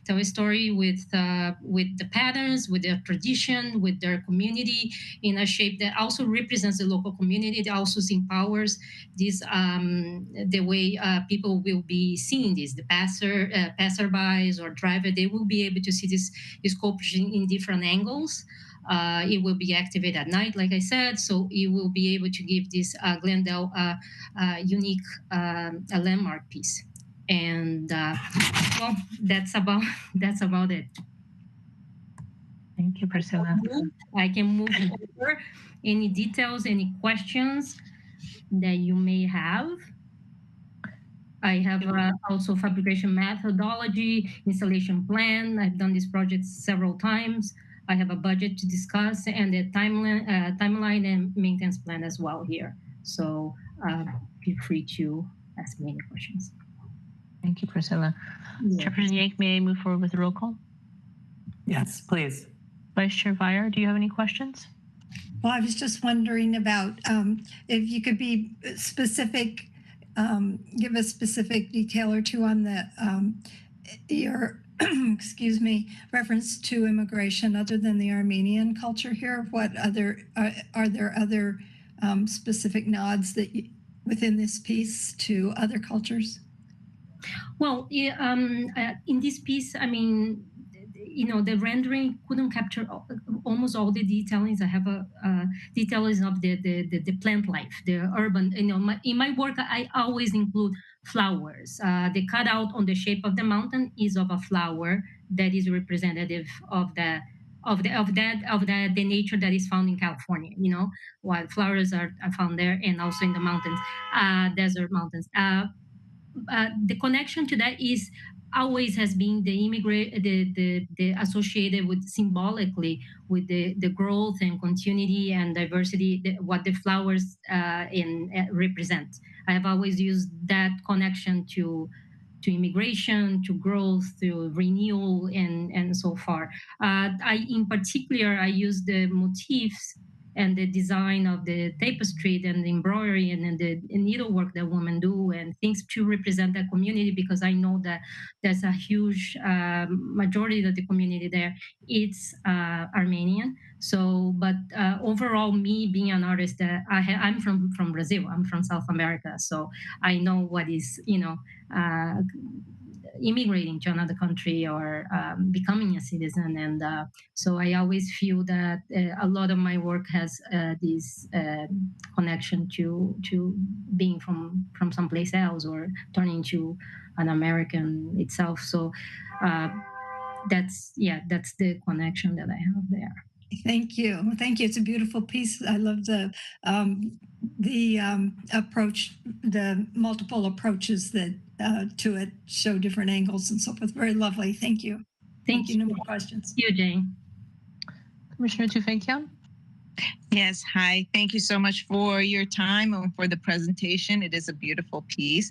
tell a story with the patterns, with their tradition, with their community, in a shape that also represents the local community. It also empowers this, the way people will be seeing this, the passerbys or driver, they will be able to see this sculpture in different angles. It will be activated at night, like I said, so it will be able to give this Glendale unique landmark piece. And well, that's about it. Thank you, Priscilla. I can move over any details, any questions that you may have. I have also fabrication methodology, installation plan. I've done this project several times. I have a budget to discuss and a timeline and maintenance plan as well here. So feel free to ask me any questions. Thank you, Priscilla. Yeah. Chairperson Yank, may I move forward with the roll call? Yes, please. Vice Chair Vier, do you have any questions? Well, I was just wondering about if you could be specific, give a specific detail or two on the your excuse me, reference to immigration other than the Armenian culture here. What other are there other specific nods that within this piece to other cultures? Well, yeah, in this piece, I mean, you know, the rendering couldn't capture almost all the detailings. I have details of the plant life, the urban. You know, in my work, I always include flowers. The cutout on the shape of the mountain is of a flower that is representative of the nature that is found in California. You know, wildflowers are found there, and also in the mountains, desert mountains. The connection to that is always has been the associated with symbolically with the growth and continuity and diversity, what the flowers represent. I have always used that connection to immigration, to growth, to renewal, and so far. In particular, I use the motifs and the design of the tapestry and the embroidery and the needlework that women do and things to represent that community, because I know that there's a huge majority of the community there. It's Armenian. So, but overall, me being an artist, I'm from Brazil. I'm from South America. So I know what is, you know, immigrating to another country or becoming a citizen. And so I always feel that a lot of my work has this connection to being from someplace else or turning to an American itself. So that's the connection that I have there. Thank you. Thank you. It's a beautiful piece. I love the approach, the multiple approaches that to it show different angles and so forth. Very lovely. Thank you. Thank you. No more questions. Thank you, Jane. Commissioner Tufekcion? Yes, hi. Thank you so much for your time and for the presentation. It is a beautiful piece.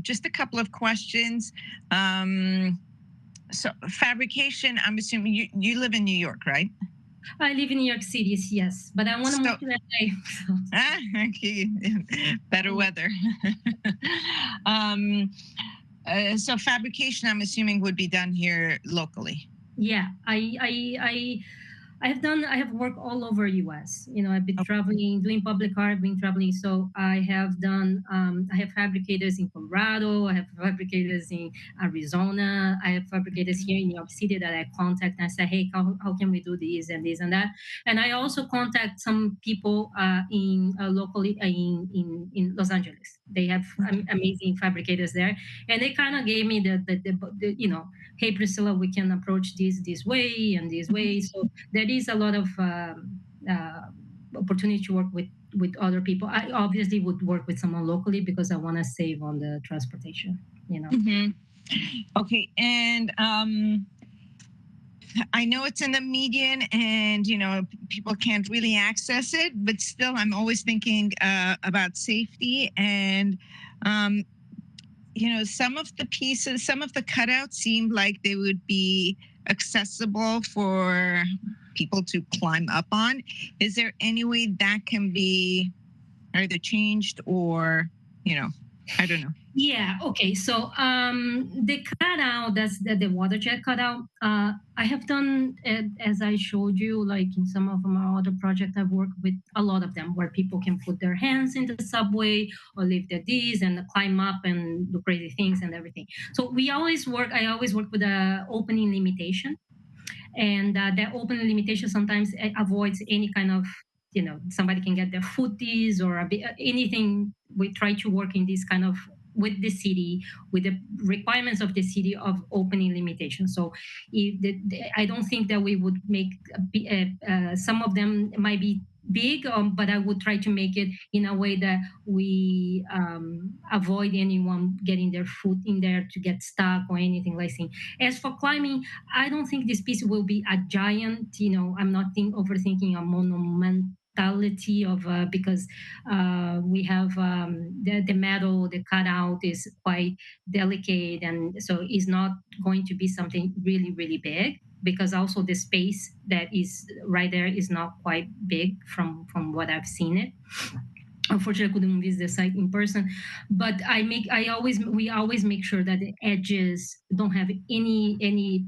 Just a couple of questions. So fabrication, I'm assuming you live in New York, right? I live in New York City, yes, but I want to move to LA. Okay, better weather. So fabrication, I'm assuming, would be done here locally. Yeah, I have worked all over US. You know, I've been traveling, doing public art, I've been traveling. So I have done, I have fabricators in Colorado, I have fabricators in Arizona, I have fabricators here in New York City that I contact and I say, hey, how can we do this and this and that? And I also contact some people locally in Los Angeles. They have amazing fabricators there. And they kind of gave me the you know, hey, Priscilla, we can approach this way and this way. So there is a lot of opportunity to work with other people. I obviously would work with someone locally because I want to save on the transportation, you know. Mm-hmm. Okay, and I know it's in the median and, you know, people can't really access it, but still I'm always thinking about safety and, you know, some of the pieces, some of the cutouts seem like they would be accessible for people to climb up on. Is there any way that can be either changed or, you know, I don't know. Yeah, okay. So the cutout, that's the water jet cutout. I have done, as I showed you, like in some of my other projects, I've worked with a lot of them where people can put their hands in the subway or leave their Ds and climb up and do crazy things and everything. So I always work with an opening limitation. And that opening limitation sometimes avoids any kind of, you know, somebody can get their footies or anything. We try to work in this kind of with the city, with the requirements of the city of opening limitations. So I don't think that we would make some of them might be big, but I would try to make it in a way that we avoid anyone getting their foot in there to get stuck or anything like that. As for climbing, I don't think this piece will be a giant, I'm not overthinking a monumentality of because we have the metal, the cutout is quite delicate, and so it's not going to be something really, really big, because also the space that is right there is not quite big from what I've seen it. Unfortunately, I couldn't visit the site in person, but we always make sure that the edges don't have any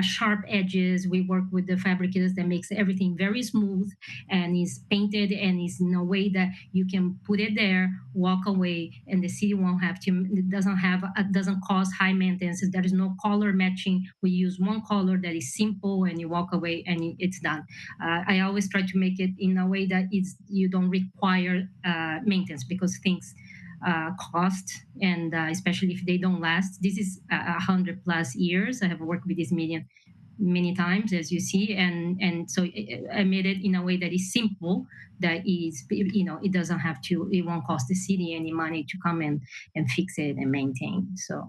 sharp edges. We work with the fabricators that makes everything very smooth and is painted and is in a way that you can put it there, walk away, and the city won't have to. It doesn't cause high maintenance. There is no color matching. We use one color that is simple, and you walk away and it's done. I always try to make it in a way that you don't require maintenance, because things cost, and especially if they don't last. This is 100+ years. I have worked with this medium many times, as you see, and so I made it in a way that is simple, that is, it doesn't have to, it won't cost the city any money to come and fix it and maintain. So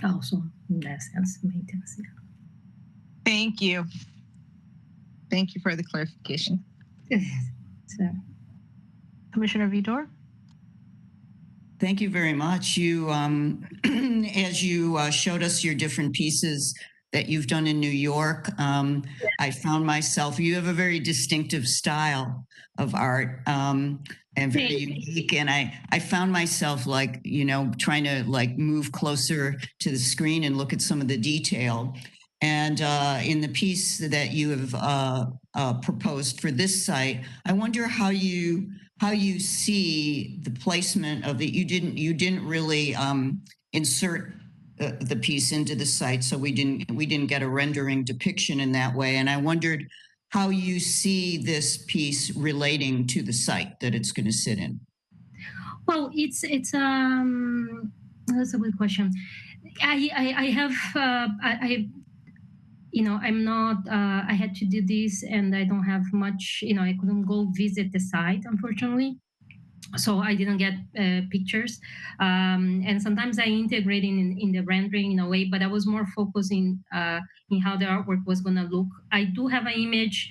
also in that sense, maintenance. Yeah. Thank you. Thank you for the clarification. So. Commissioner Vidor? Thank you very much. You, as you showed us your different pieces that you've done in New York, I found myself, you have a very distinctive style of art, and very unique. And I found myself trying to move closer to the screen and look at some of the detail. And in the piece that you have proposed for this site, I wonder how you see the placement of it. You didn't really insert the piece into the site, so we didn't get a rendering depiction in that way. And I wondered how you see this piece relating to the site that it's going to sit in. Well, it's that's a good question. I'm not, I had to do this and I don't have much, I couldn't go visit the site, unfortunately. So I didn't get pictures. And sometimes I integrate in the rendering in a way, but I was more focusing in how the artwork was going to look. I do have an image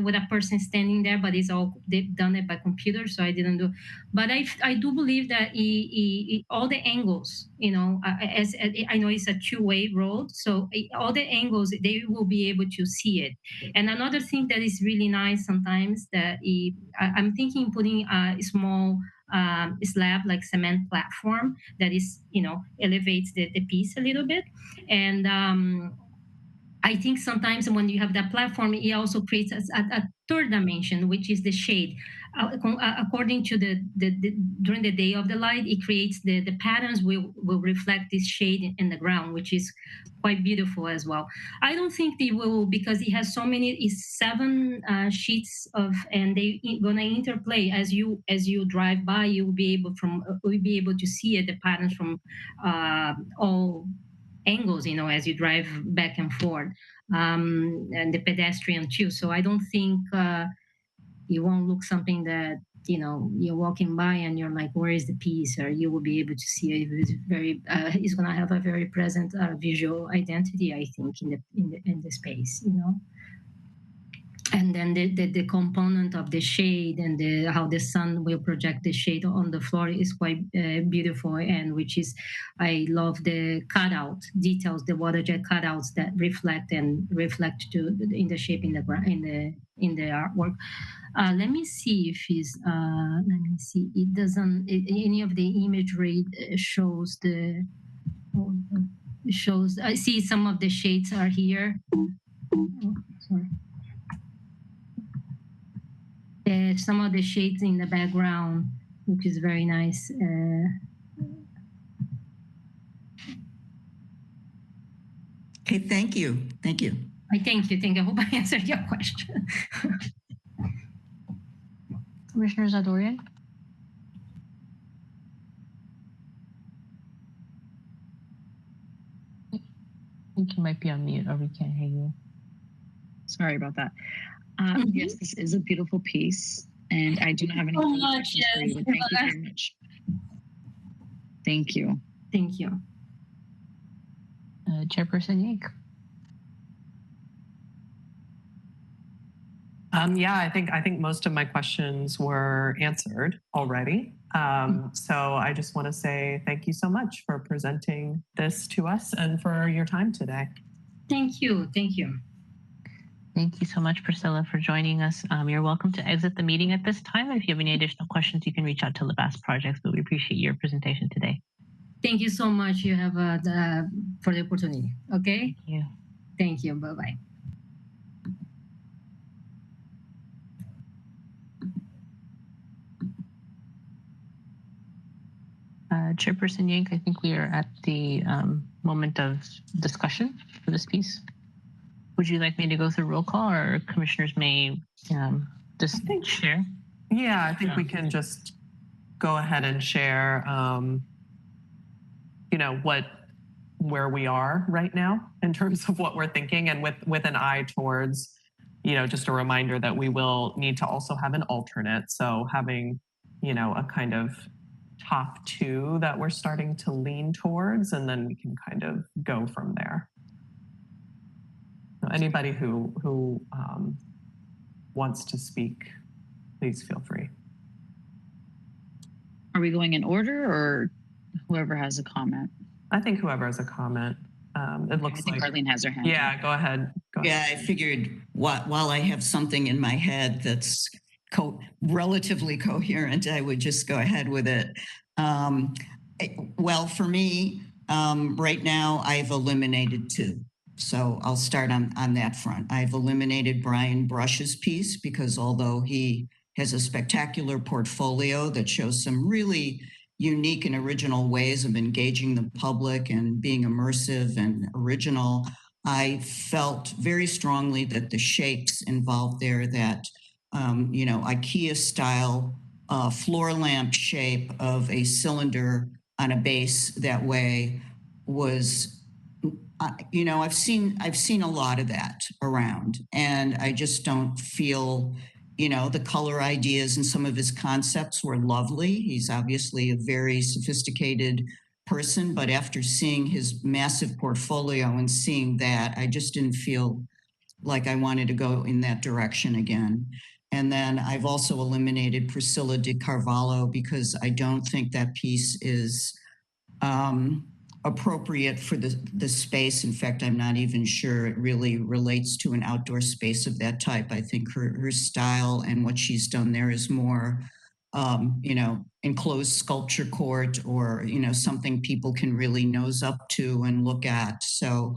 with a person standing there, but they've done it by computer, so I didn't do. But I do believe that all the angles, as I know it's a two-way road, so all the angles, they will be able to see it. And another thing that is really nice sometimes that I'm thinking putting a small slab, like cement platform, that is, elevates the piece a little bit. And I think sometimes when you have that platform, it also creates a third dimension, which is the shade. According to during the day of the light, it creates the patterns will reflect this shade in the ground, which is quite beautiful as well. I don't think they will, because it has so many, it's 7 sheets and they gonna interplay as you drive by. You'll be able to see it, the patterns from all angles, as you drive back and forth, and the pedestrian too. So I don't think you won't look something that you're walking by and you're like, where is the piece? Or you will be able to see it. It's very it's going to have a very present visual identity, I think, in the space, And then the component of the shade and how the sun will project the shade on the floor is quite beautiful, and which is, I love the cutout details, the water jet cutouts that reflect in the shape in the artwork. Let me see if let me see. It doesn't. Any of the imagery shows the. Shows. I see some of the shades are here. Oh, sorry. Some of the shades in the background, which is very nice. Okay, thank you. Thank you. Thank you. I hope I answered your question. Commissioner Zadorian? think you might be on mute or we can't hear you. Sorry about that. Yes, this is a beautiful piece, and I do not have any So further much, questions for you, yes. but thank you very much. Thank you. Thank you. Chairperson Yank. Yeah, I think most of my questions were answered already. So I just want to say thank you so much for presenting this to us and for your time today. Thank you. Thank you. Thank you so much, Priscilla, for joining us. You're welcome to exit the meeting at this time. If you have any additional questions, you can reach out to Labas Projects, but we appreciate your presentation today. Thank you so much. You have for the opportunity. Okay. Thank you. Thank you. Bye-bye. Chairperson Yank, I think we are at the moment of discussion for this piece. Would you like me to go through roll call, or commissioners may just share? Yeah, I think we can just go ahead and share, you know, where we are right now in terms of what we're thinking, and with an eye towards, you know, just a reminder that we will need to also have an alternate. So having, you know, a kind of top two that we're starting to lean towards, and then we can kind of go from there. So anybody who wants to speak, please feel free. Are we going in order, or whoever has a comment? I think whoever has a comment. It looks like Arlene has her hand. Yeah, go ahead. Yeah, I figured while I have something in my head that's relatively coherent, I would just go ahead with it. Well, for me, right now, I've eliminated two. So I'll start on that front. I've eliminated Brian Brush's piece because although he has a spectacular portfolio that shows some really unique and original ways of engaging the public and being immersive and original, I felt very strongly that the shapes involved there, that, you know, IKEA style floor lamp shape of a cylinder on a base that way was, you know, I've seen a lot of that around, and I just don't feel, you know, the color ideas and some of his concepts were lovely. He's obviously a very sophisticated person, but after seeing his massive portfolio and seeing that, I just didn't feel like I wanted to go in that direction again. And then I've also eliminated Priscilla de Carvalho because I don't think that piece is appropriate for the space. In fact, I'm not even sure it really relates to an outdoor space of that type. I think her style and what she's done there is more, you know, enclosed sculpture court, or, you know, something people can really nose up to and look at. So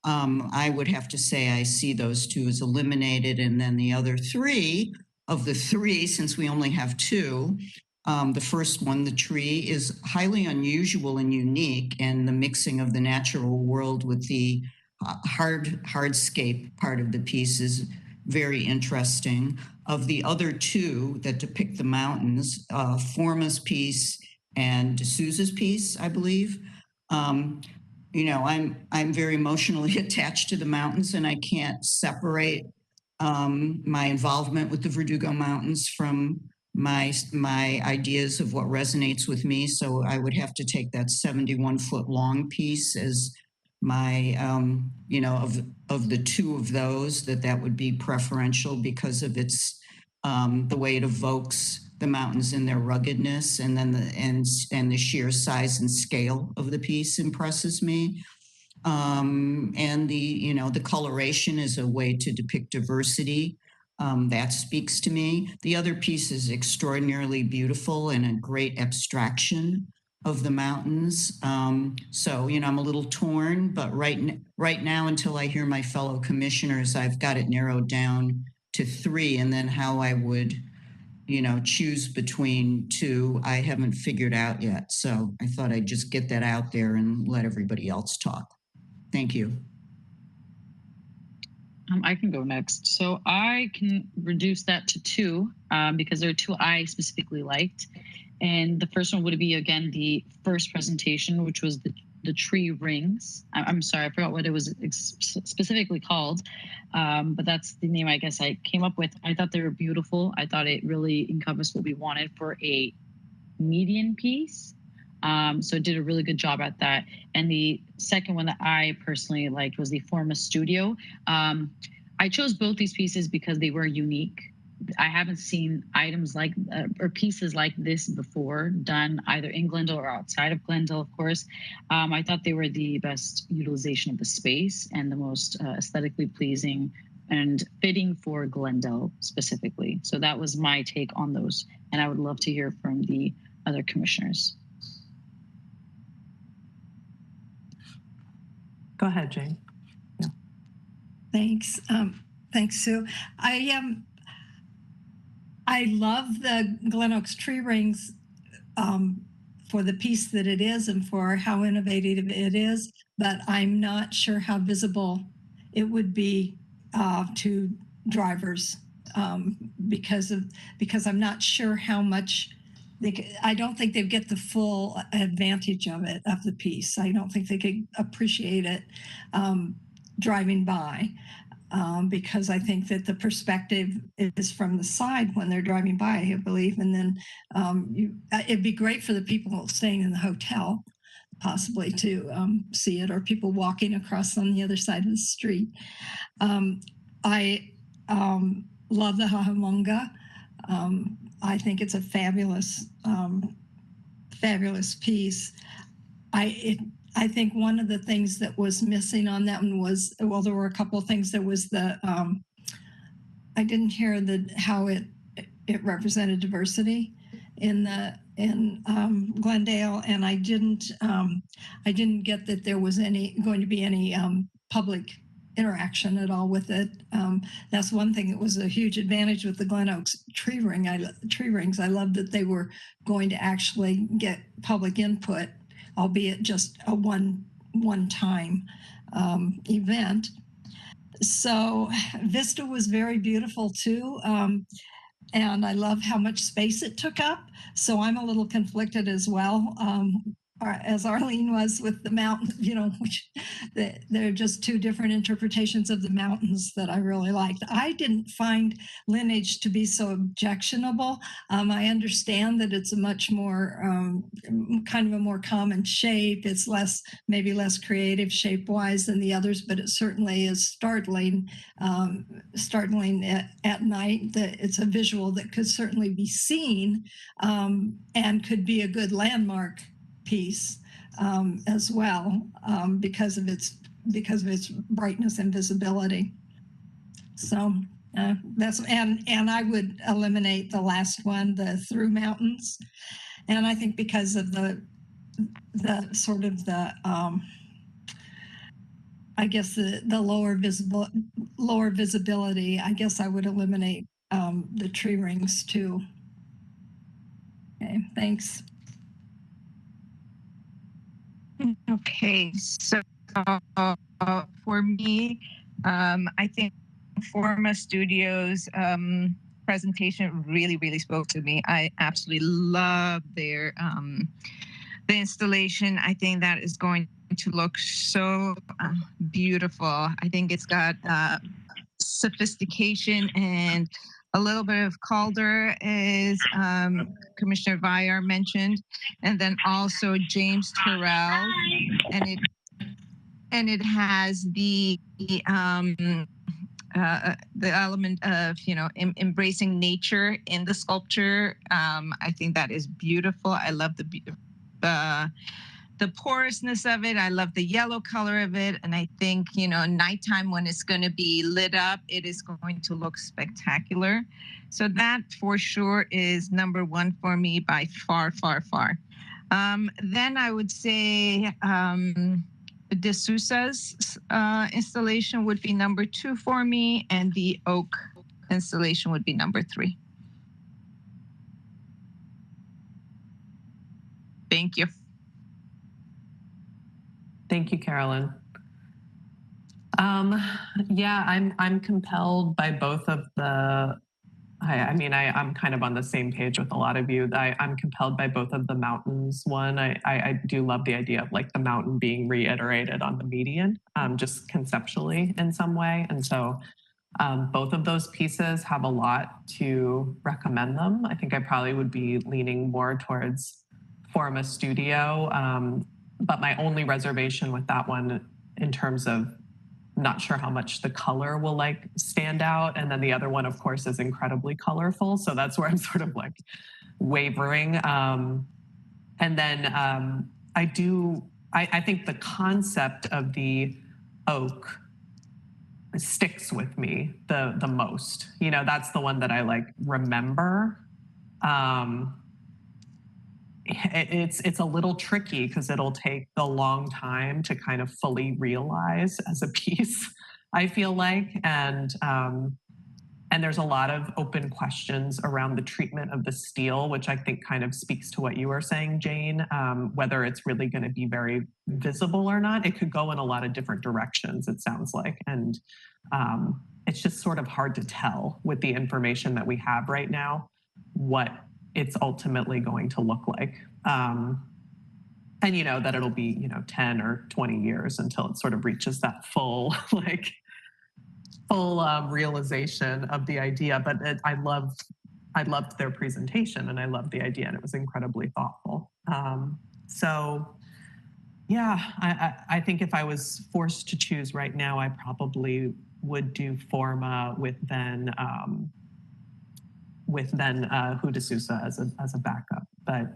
I would have to say I see those two as eliminated. And then the other three, of the three, since we only have two, the first one, the tree, is highly unusual and unique, and the mixing of the natural world with the hardscape part of the piece is very interesting. Of the other two that depict the mountains, Forma's piece and D'Souza's piece, I believe, you know, I'm very emotionally attached to the mountains, and I can't separate my involvement with the Verdugo Mountains from my ideas of what resonates with me. So I would have to take that 71-foot long piece as my, you know, of the two of those, that would be preferential because of its, the way it evokes the mountains in their ruggedness, and then and the sheer size and scale of the piece impresses me. And the, you know, the coloration is a way to depict diversity. That speaks to me. The other piece is extraordinarily beautiful and a great abstraction of the mountains. So, you know, I'm a little torn, but right now, until I hear my fellow commissioners, I've got it narrowed down to three, and then how I would, you know, choose between two, I haven't figured out yet. So I thought I'd just get that out there and let everybody else talk. Thank you. I can go next. So I can reduce that to two because there are two I specifically liked. And the first one would be, again, the first presentation, which was the the tree rings. I'm sorry, I forgot what it was specifically called, but that's the name I guess I came up with. I thought they were beautiful. I thought it really encompassed what we wanted for a median piece. So it did a really good job at that. And the second one that I personally liked was the Forma Studio. I chose both these pieces because they were unique. I haven't seen items like or pieces like this before done either in Glendale or outside of Glendale, of course. I thought they were the best utilization of the space and the most aesthetically pleasing and fitting for Glendale specifically. So that was my take on those. And I would love to hear from the other commissioners. Go ahead, Jane. Yeah. Thanks. Thanks, Sue. I love the Glenoaks tree rings for the piece that it is and for how innovative it is, but I'm not sure how visible it would be to drivers because I'm not sure how much I don't think they get the full advantage of it, of the piece. I don't think they could appreciate it driving by. Because I think that the perspective is from the side when they're driving by, I believe. And then it'd be great for the people staying in the hotel, possibly to see it, or people walking across on the other side of the street. I love the Hahamonga. I think it's a fabulous, fabulous piece. I think one of the things that was missing on that one was, well, there were a couple of things. There was the, I didn't hear how it represented diversity in Glendale, and I didn't get that there was going to be any public interaction at all with it. That's one thing that was a huge advantage with the Glenoaks tree rings. I love that they were going to actually get public input, albeit just a one-time event. So Vista was very beautiful too. And I love how much space it took up. So I'm a little conflicted as well, as Arlene was with the mountain, which they're just two different interpretations of the mountains that I really liked. I didn't find Lineage to be so objectionable. I understand that it's a much more kind of a more common shape. It's maybe less creative shape-wise than the others, but it certainly is startling at night. That it's a visual that could certainly be seen and could be a good landmark piece as well because of its brightness and visibility. So that's and I would eliminate the last one, the through mountains, and I think because of the sort of the I guess the lower visibility. I guess I would eliminate the tree rings too. Okay, thanks. Okay, so for me, I think Forma Studios presentation really spoke to me. I absolutely love their the installation. I think that is going to look so beautiful. I think it's got sophistication and a little bit of Calder, as Commissioner Vyar mentioned, and then also James Terrell, and it has the element of embracing nature in the sculpture. I think that is beautiful. I love the porousness of it. I love the yellow color of it. And I think, nighttime when it's going to be lit up, it is going to look spectacular. So that for sure is number one for me by far. Then I would say De Sousa's installation would be number 2 for me, and the oak installation would be number 3. Thank you. Thank you, Carolyn. Yeah, I'm compelled by both of the I mean, I'm kind of on the same page with a lot of you. I'm compelled by both of the mountains one. I do love the idea of like the mountain being reiterated on the median, just conceptually in some way. And so both of those pieces have a lot to recommend them. I think I probably would be leaning more towards Forma Studio. But my only reservation with that one in terms of not sure how much the color will like stand out. And then the other one, of course, is incredibly colorful. So that's where I'm sort of like wavering. And then I think the concept of the oak sticks with me the most. You know, that's the one that I like remember. It's a little tricky because it'll take a long time to kind of fully realize as a piece, I feel like. And there's a lot of open questions around the treatment of the steel, which I think kind of speaks to what you were saying, Jane, whether it's really going to be very visible or not. It could go in a lot of different directions, it sounds like. And it's just sort of hard to tell with the information that we have right now, what it's ultimately going to look like. And, you know, that it'll be, you know, 10 or 20 years until it sort of reaches that full realization of the idea. But I loved their presentation and I loved the idea and it was incredibly thoughtful. So yeah, I think if I was forced to choose right now, I probably would do Forma with then Who de Sousa as a backup. But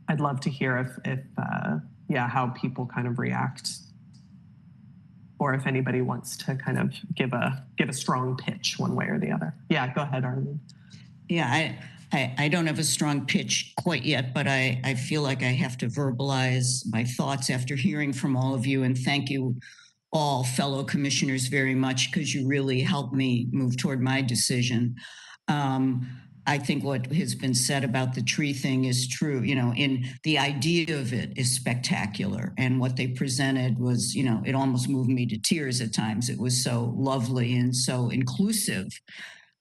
I'd love to hear if how people kind of react, or if anybody wants to kind of give a strong pitch one way or the other. Yeah, go ahead, Arlene. Yeah, I don't have a strong pitch quite yet, but I feel like I have to verbalize my thoughts after hearing from all of you, and thank you all fellow commissioners very much because you really helped me move toward my decision. I think what has been said about the tree thing is true. You know, in the idea of it is spectacular. And what they presented was, you know, it almost moved me to tears at times. It was so lovely and so inclusive.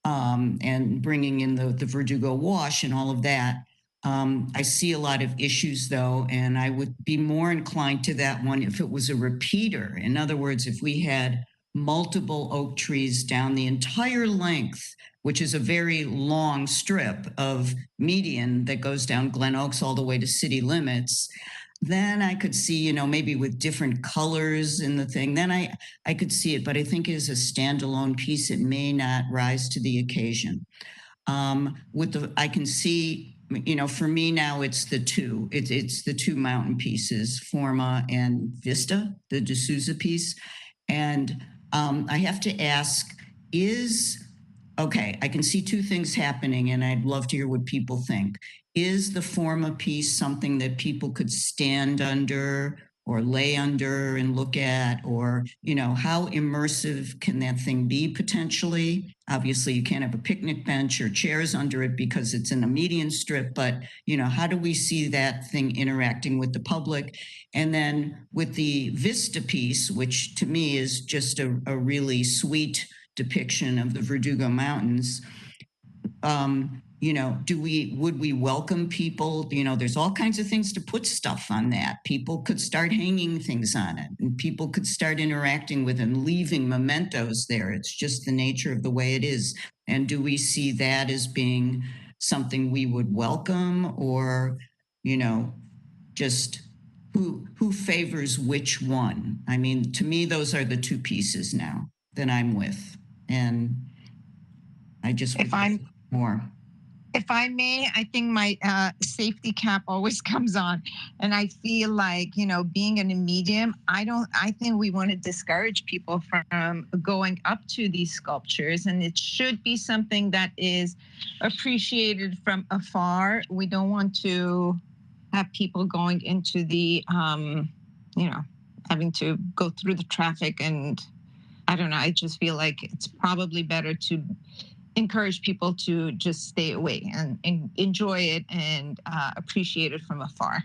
And bringing in the Verdugo wash and all of that. I see a lot of issues though, and I would be more inclined to that one if it was a repeater. In other words, if we had multiple oak trees down the entire length, which is a very long strip of median that goes down Glenoaks all the way to city limits, then I could see, you know, maybe with different colors in the thing, then I could see it. But I think as a standalone piece, it may not rise to the occasion. I can see, you know, for me now, it's the two. It's the two mountain pieces, Forma and Vista, the de Sousa piece. And I have to ask, okay, I can see two things happening, and I'd love to hear what people think. Is the Forma piece something that people could stand under or lay under and look at? Or, you know, how immersive can that thing be potentially? Obviously, you can't have a picnic bench or chairs under it because it's in a median strip, but, you know, how do we see that thing interacting with the public? And then with the Vista piece, which to me is just a really sweet depiction of the Verdugo Mountains, you know, would we welcome people? You know, there's all kinds of things to put stuff on that. People could start hanging things on it, and people could start interacting with and leaving mementos there. It's just the nature of the way it is. And do we see that as being something we would welcome, or, you know, just who favors which one? I mean, to me, those are the two pieces now that I'm with. And I just would more. If I may, I think my safety cap always comes on. And I feel like, you know, being in a medium, I think we want to discourage people from going up to these sculptures. And it should be something that is appreciated from afar. We don't want to have people going into the, you know, having to go through the traffic. And I don't know, I just feel like it's probably better to encourage people to just stay away and enjoy it and appreciate it from afar.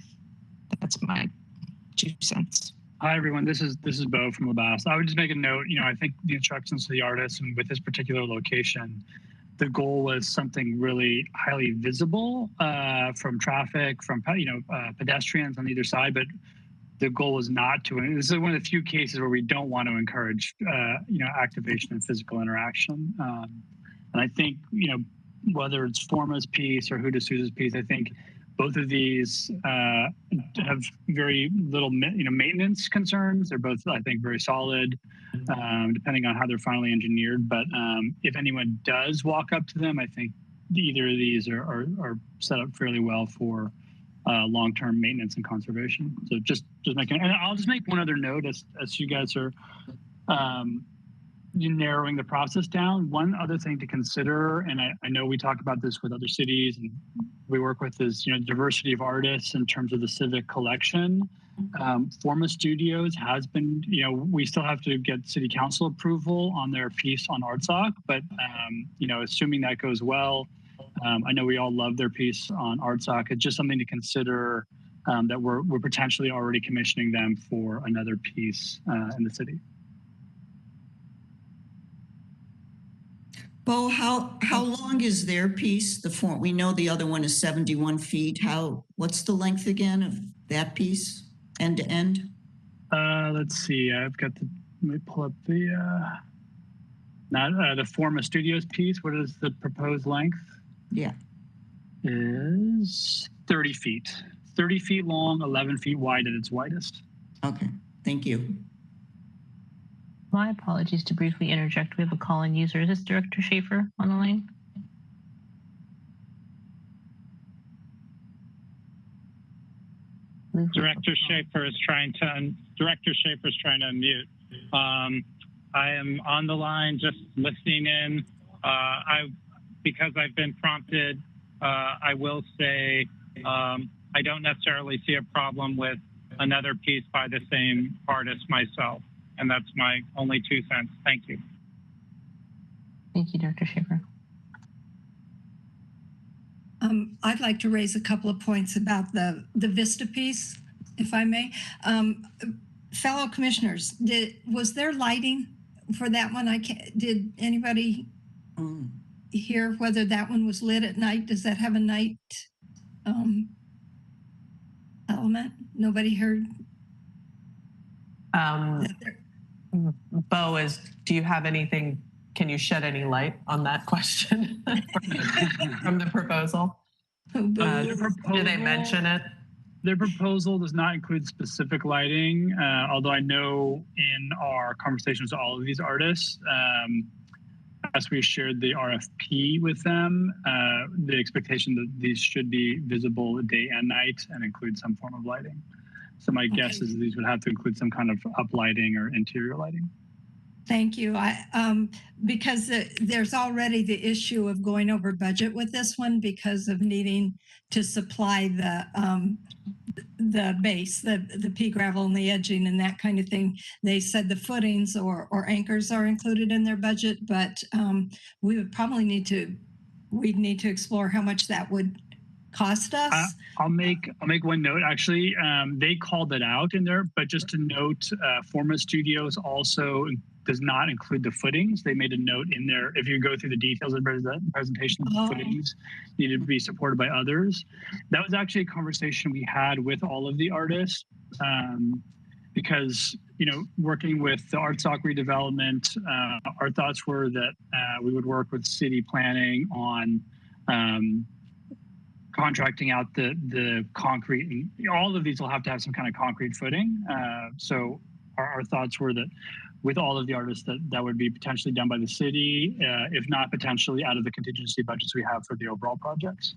That's my 2 cents. Hi, everyone. This is Bo from Labas. I would just make a note. I think the instructions to the artists and with this particular location, the goal was something really highly visible from traffic, from pedestrians on either side. But the goal is not to. And this is one of the few cases where we don't want to encourage activation and physical interaction. And I think whether it's Forma's piece or Huda Souza's piece, I think both of these have very little maintenance concerns. They're both, I think, very solid, depending on how they're finally engineered. But if anyone does walk up to them, I think either of these are set up fairly well for long-term maintenance and conservation. So just making, and I'll just make one other note as you guys are narrowing the process down. One other thing to consider, and I know we talk about this with other cities and we work with, is diversity of artists in terms of the civic collection. Forma Studios has been, we still have to get city council approval on their piece on ArtSoc, but assuming that goes well, I know we all love their piece on ArtSoc. It's just something to consider, that we're potentially already commissioning them for another piece in the city. Bo, how long is their piece? We know the other one is 71 feet. What's the length again of that piece, end to end? Let's see. I've got let me pull up the the Forma Studios piece. What is the proposed length? Yeah, is 30 feet. 30 feet long, 11 feet wide at its widest. Okay, thank you. My apologies to briefly interject. We have a call-in user. Is this Director Schaefer on the line? Director Schaefer is trying to unmute. I am on the line, just listening in. Because I've been prompted, I will say I don't necessarily see a problem with another piece by the same artist myself. And that's my only 2 cents. Thank you. Thank you, Dr. Schaefer. I'd like to raise a couple of points about the Vista piece, if I may. Fellow commissioners, was there lighting for that one? Did anybody hear whether that one was lit at night? Does that have a night element? Nobody heard? Bo, do you have anything? Can you shed any light on that question from the proposal? Do they mention it? Their proposal does not include specific lighting, although I know in our conversations with all of these artists, as we shared the RFP with them, the expectation that these should be visible day and night and include some form of lighting. So my guess is these would have to include some kind of uplighting or interior lighting. Thank you. Because there's already the issue of going over budget with this one because of needing to supply the base, the pea gravel and the edging and that kind of thing. They said the footings or anchors are included in their budget, but we would probably need to explore how much that would cost us. I'll make one note. Actually, they called it out in there, but just to note, Forma Studios also does not include the footings. They made a note in there. If you go through the details of the presentation, the footings needed to be supported by others. That was actually a conversation we had with all of the artists, because working with the ArtSoc redevelopment, our thoughts were that we would work with city planning on contracting out the concrete, and all of these will have to have some kind of concrete footing. So our thoughts were that with all of the artists that would be potentially done by the city, if not potentially out of the contingency budgets we have for the overall projects.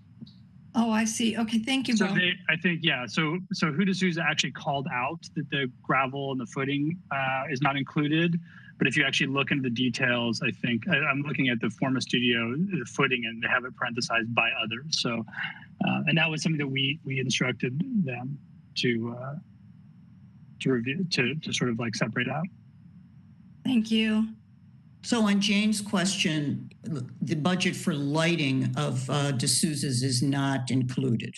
Oh, I see. Okay, thank you, Bo. So I think, yeah, so Huda Souza actually called out that the gravel and the footing is not included. But if you actually look into the details, I think I'm looking at the Forma Studio, the footing, and they have it parenthesized by others. So, and that was something that we instructed them to review, to sort of like separate out. Thank you. So on Jane's question, the budget for lighting of D'Souza's is not included.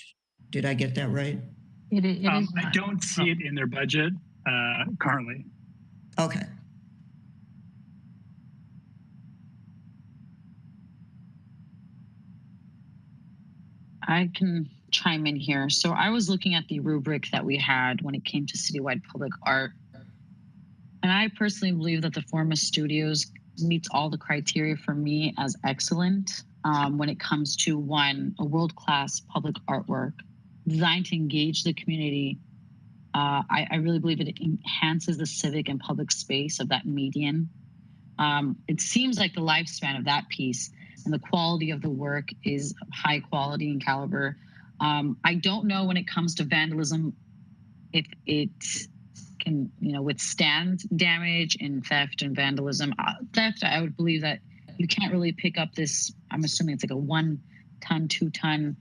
Did I get that right? It is I don't see it in their budget. currently. Okay. I can chime in here. So I was looking at the rubric that we had when it came to citywide public art. And I personally believe that the Forma Studios meets all the criteria for me as excellent when it comes to, one, a world-class public artwork designed to engage the community. I really believe it enhances the civic and public space of that median. It seems like the lifespan of that piece and the quality of the work is high quality and caliber. I don't know when it comes to vandalism if it can, withstand damage and theft and vandalism. Theft, I would believe that you can't really pick up this. I'm assuming it's like a 1 ton, 2 ton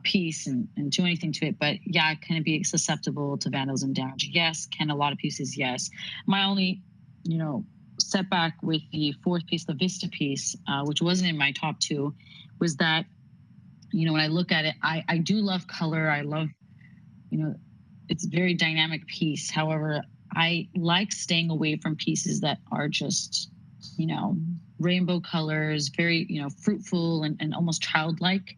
piece and do anything to it. But yeah, can it be susceptible to vandalism damage? Yes. Can a lot of pieces? Yes. My only, setback with the fourth piece, the Vista piece, which wasn't in my top 2, was that, when I look at it, I do love color. I love, it's a very dynamic piece. However, I like staying away from pieces that are just, rainbow colors, very, fruitful and almost childlike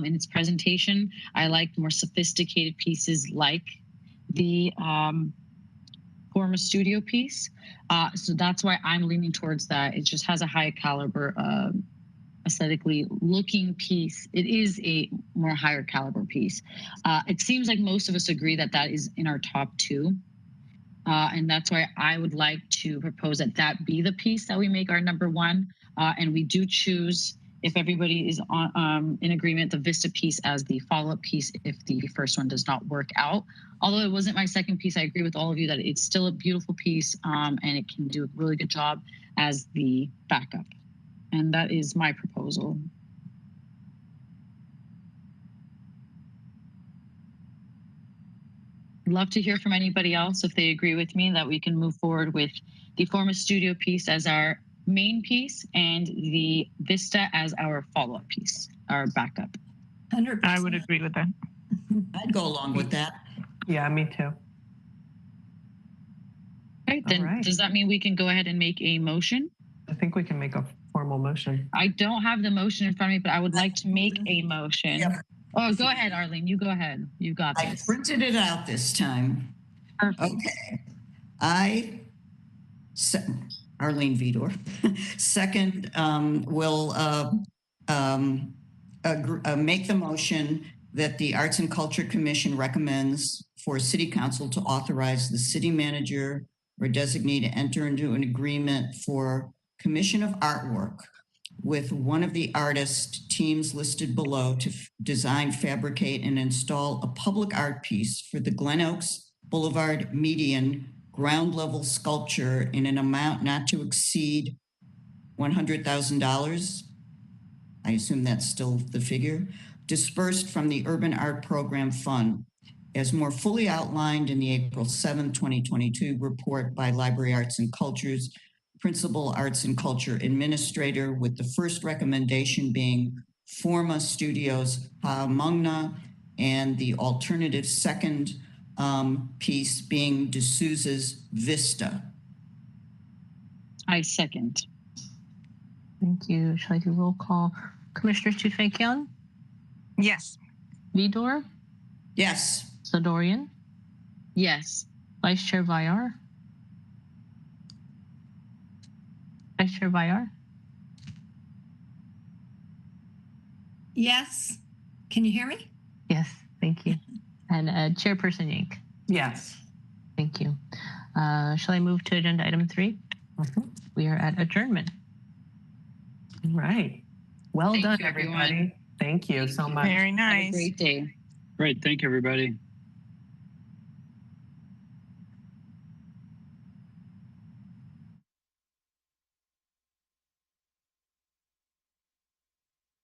in its presentation. I like more sophisticated pieces like the Forma Studio piece. So that's why I'm leaning towards that. It just has a high caliber, aesthetically looking piece. It is a more higher caliber piece. It seems like most of us agree that that is in our top 2. And that's why I would like to propose that that be the piece that we make our number 1. And we do choose, if everybody is in agreement, the Vista piece as the follow-up piece if the first one does not work out. Although it wasn't my second piece, I agree with all of you that it's still a beautiful piece and it can do a really good job as the backup. And that is my proposal. I'd love to hear from anybody else if they agree with me that we can move forward with the Forma Studio piece as our main piece and the Vista as our follow-up piece, our backup. 100%. I would agree with that. I'd go along with that. Yeah, me too. Okay, then All right. Does that mean we can go ahead and make a motion? I think we can make a formal motion. I don't have the motion in front of me, but I would like to make a motion. Yep. Oh, go ahead, Arlene. You go ahead. You got this. I printed it out this time. Perfect. Okay. Arlene Vidor. Second, will make the motion that the Arts and Culture Commission recommends for City Council to authorize the city manager or designee to enter into an agreement for commission of artwork with one of the artist teams listed below to design, fabricate, and install a public art piece for the Glenoaks Boulevard median ground level sculpture in an amount not to exceed $100,000. I assume that's still the figure, dispersed from the Urban Art Program Fund, as more fully outlined in the April 7, 2022 report by Library Arts and Culture's Principal Arts and Culture Administrator, with the first recommendation being Forma Studios Ha'amongna, and the alternative second piece being D'Souza's Vista. I second. Thank you. Shall I do roll call? Commissioner Tufekcion? Yes. Vidor? Yes. Sadorian? Yes. Vice Chair Vyar? Vice Chair Vyar? Yes. Can you hear me? Yes, thank you. And Chairperson Yank? Yes. Thank you. Shall I move to agenda item 3? We are at adjournment. All right. Well Thank done, you, everyone. everybody. Thank you so much. Very nice. Have a great day. Great. Thank you, everybody.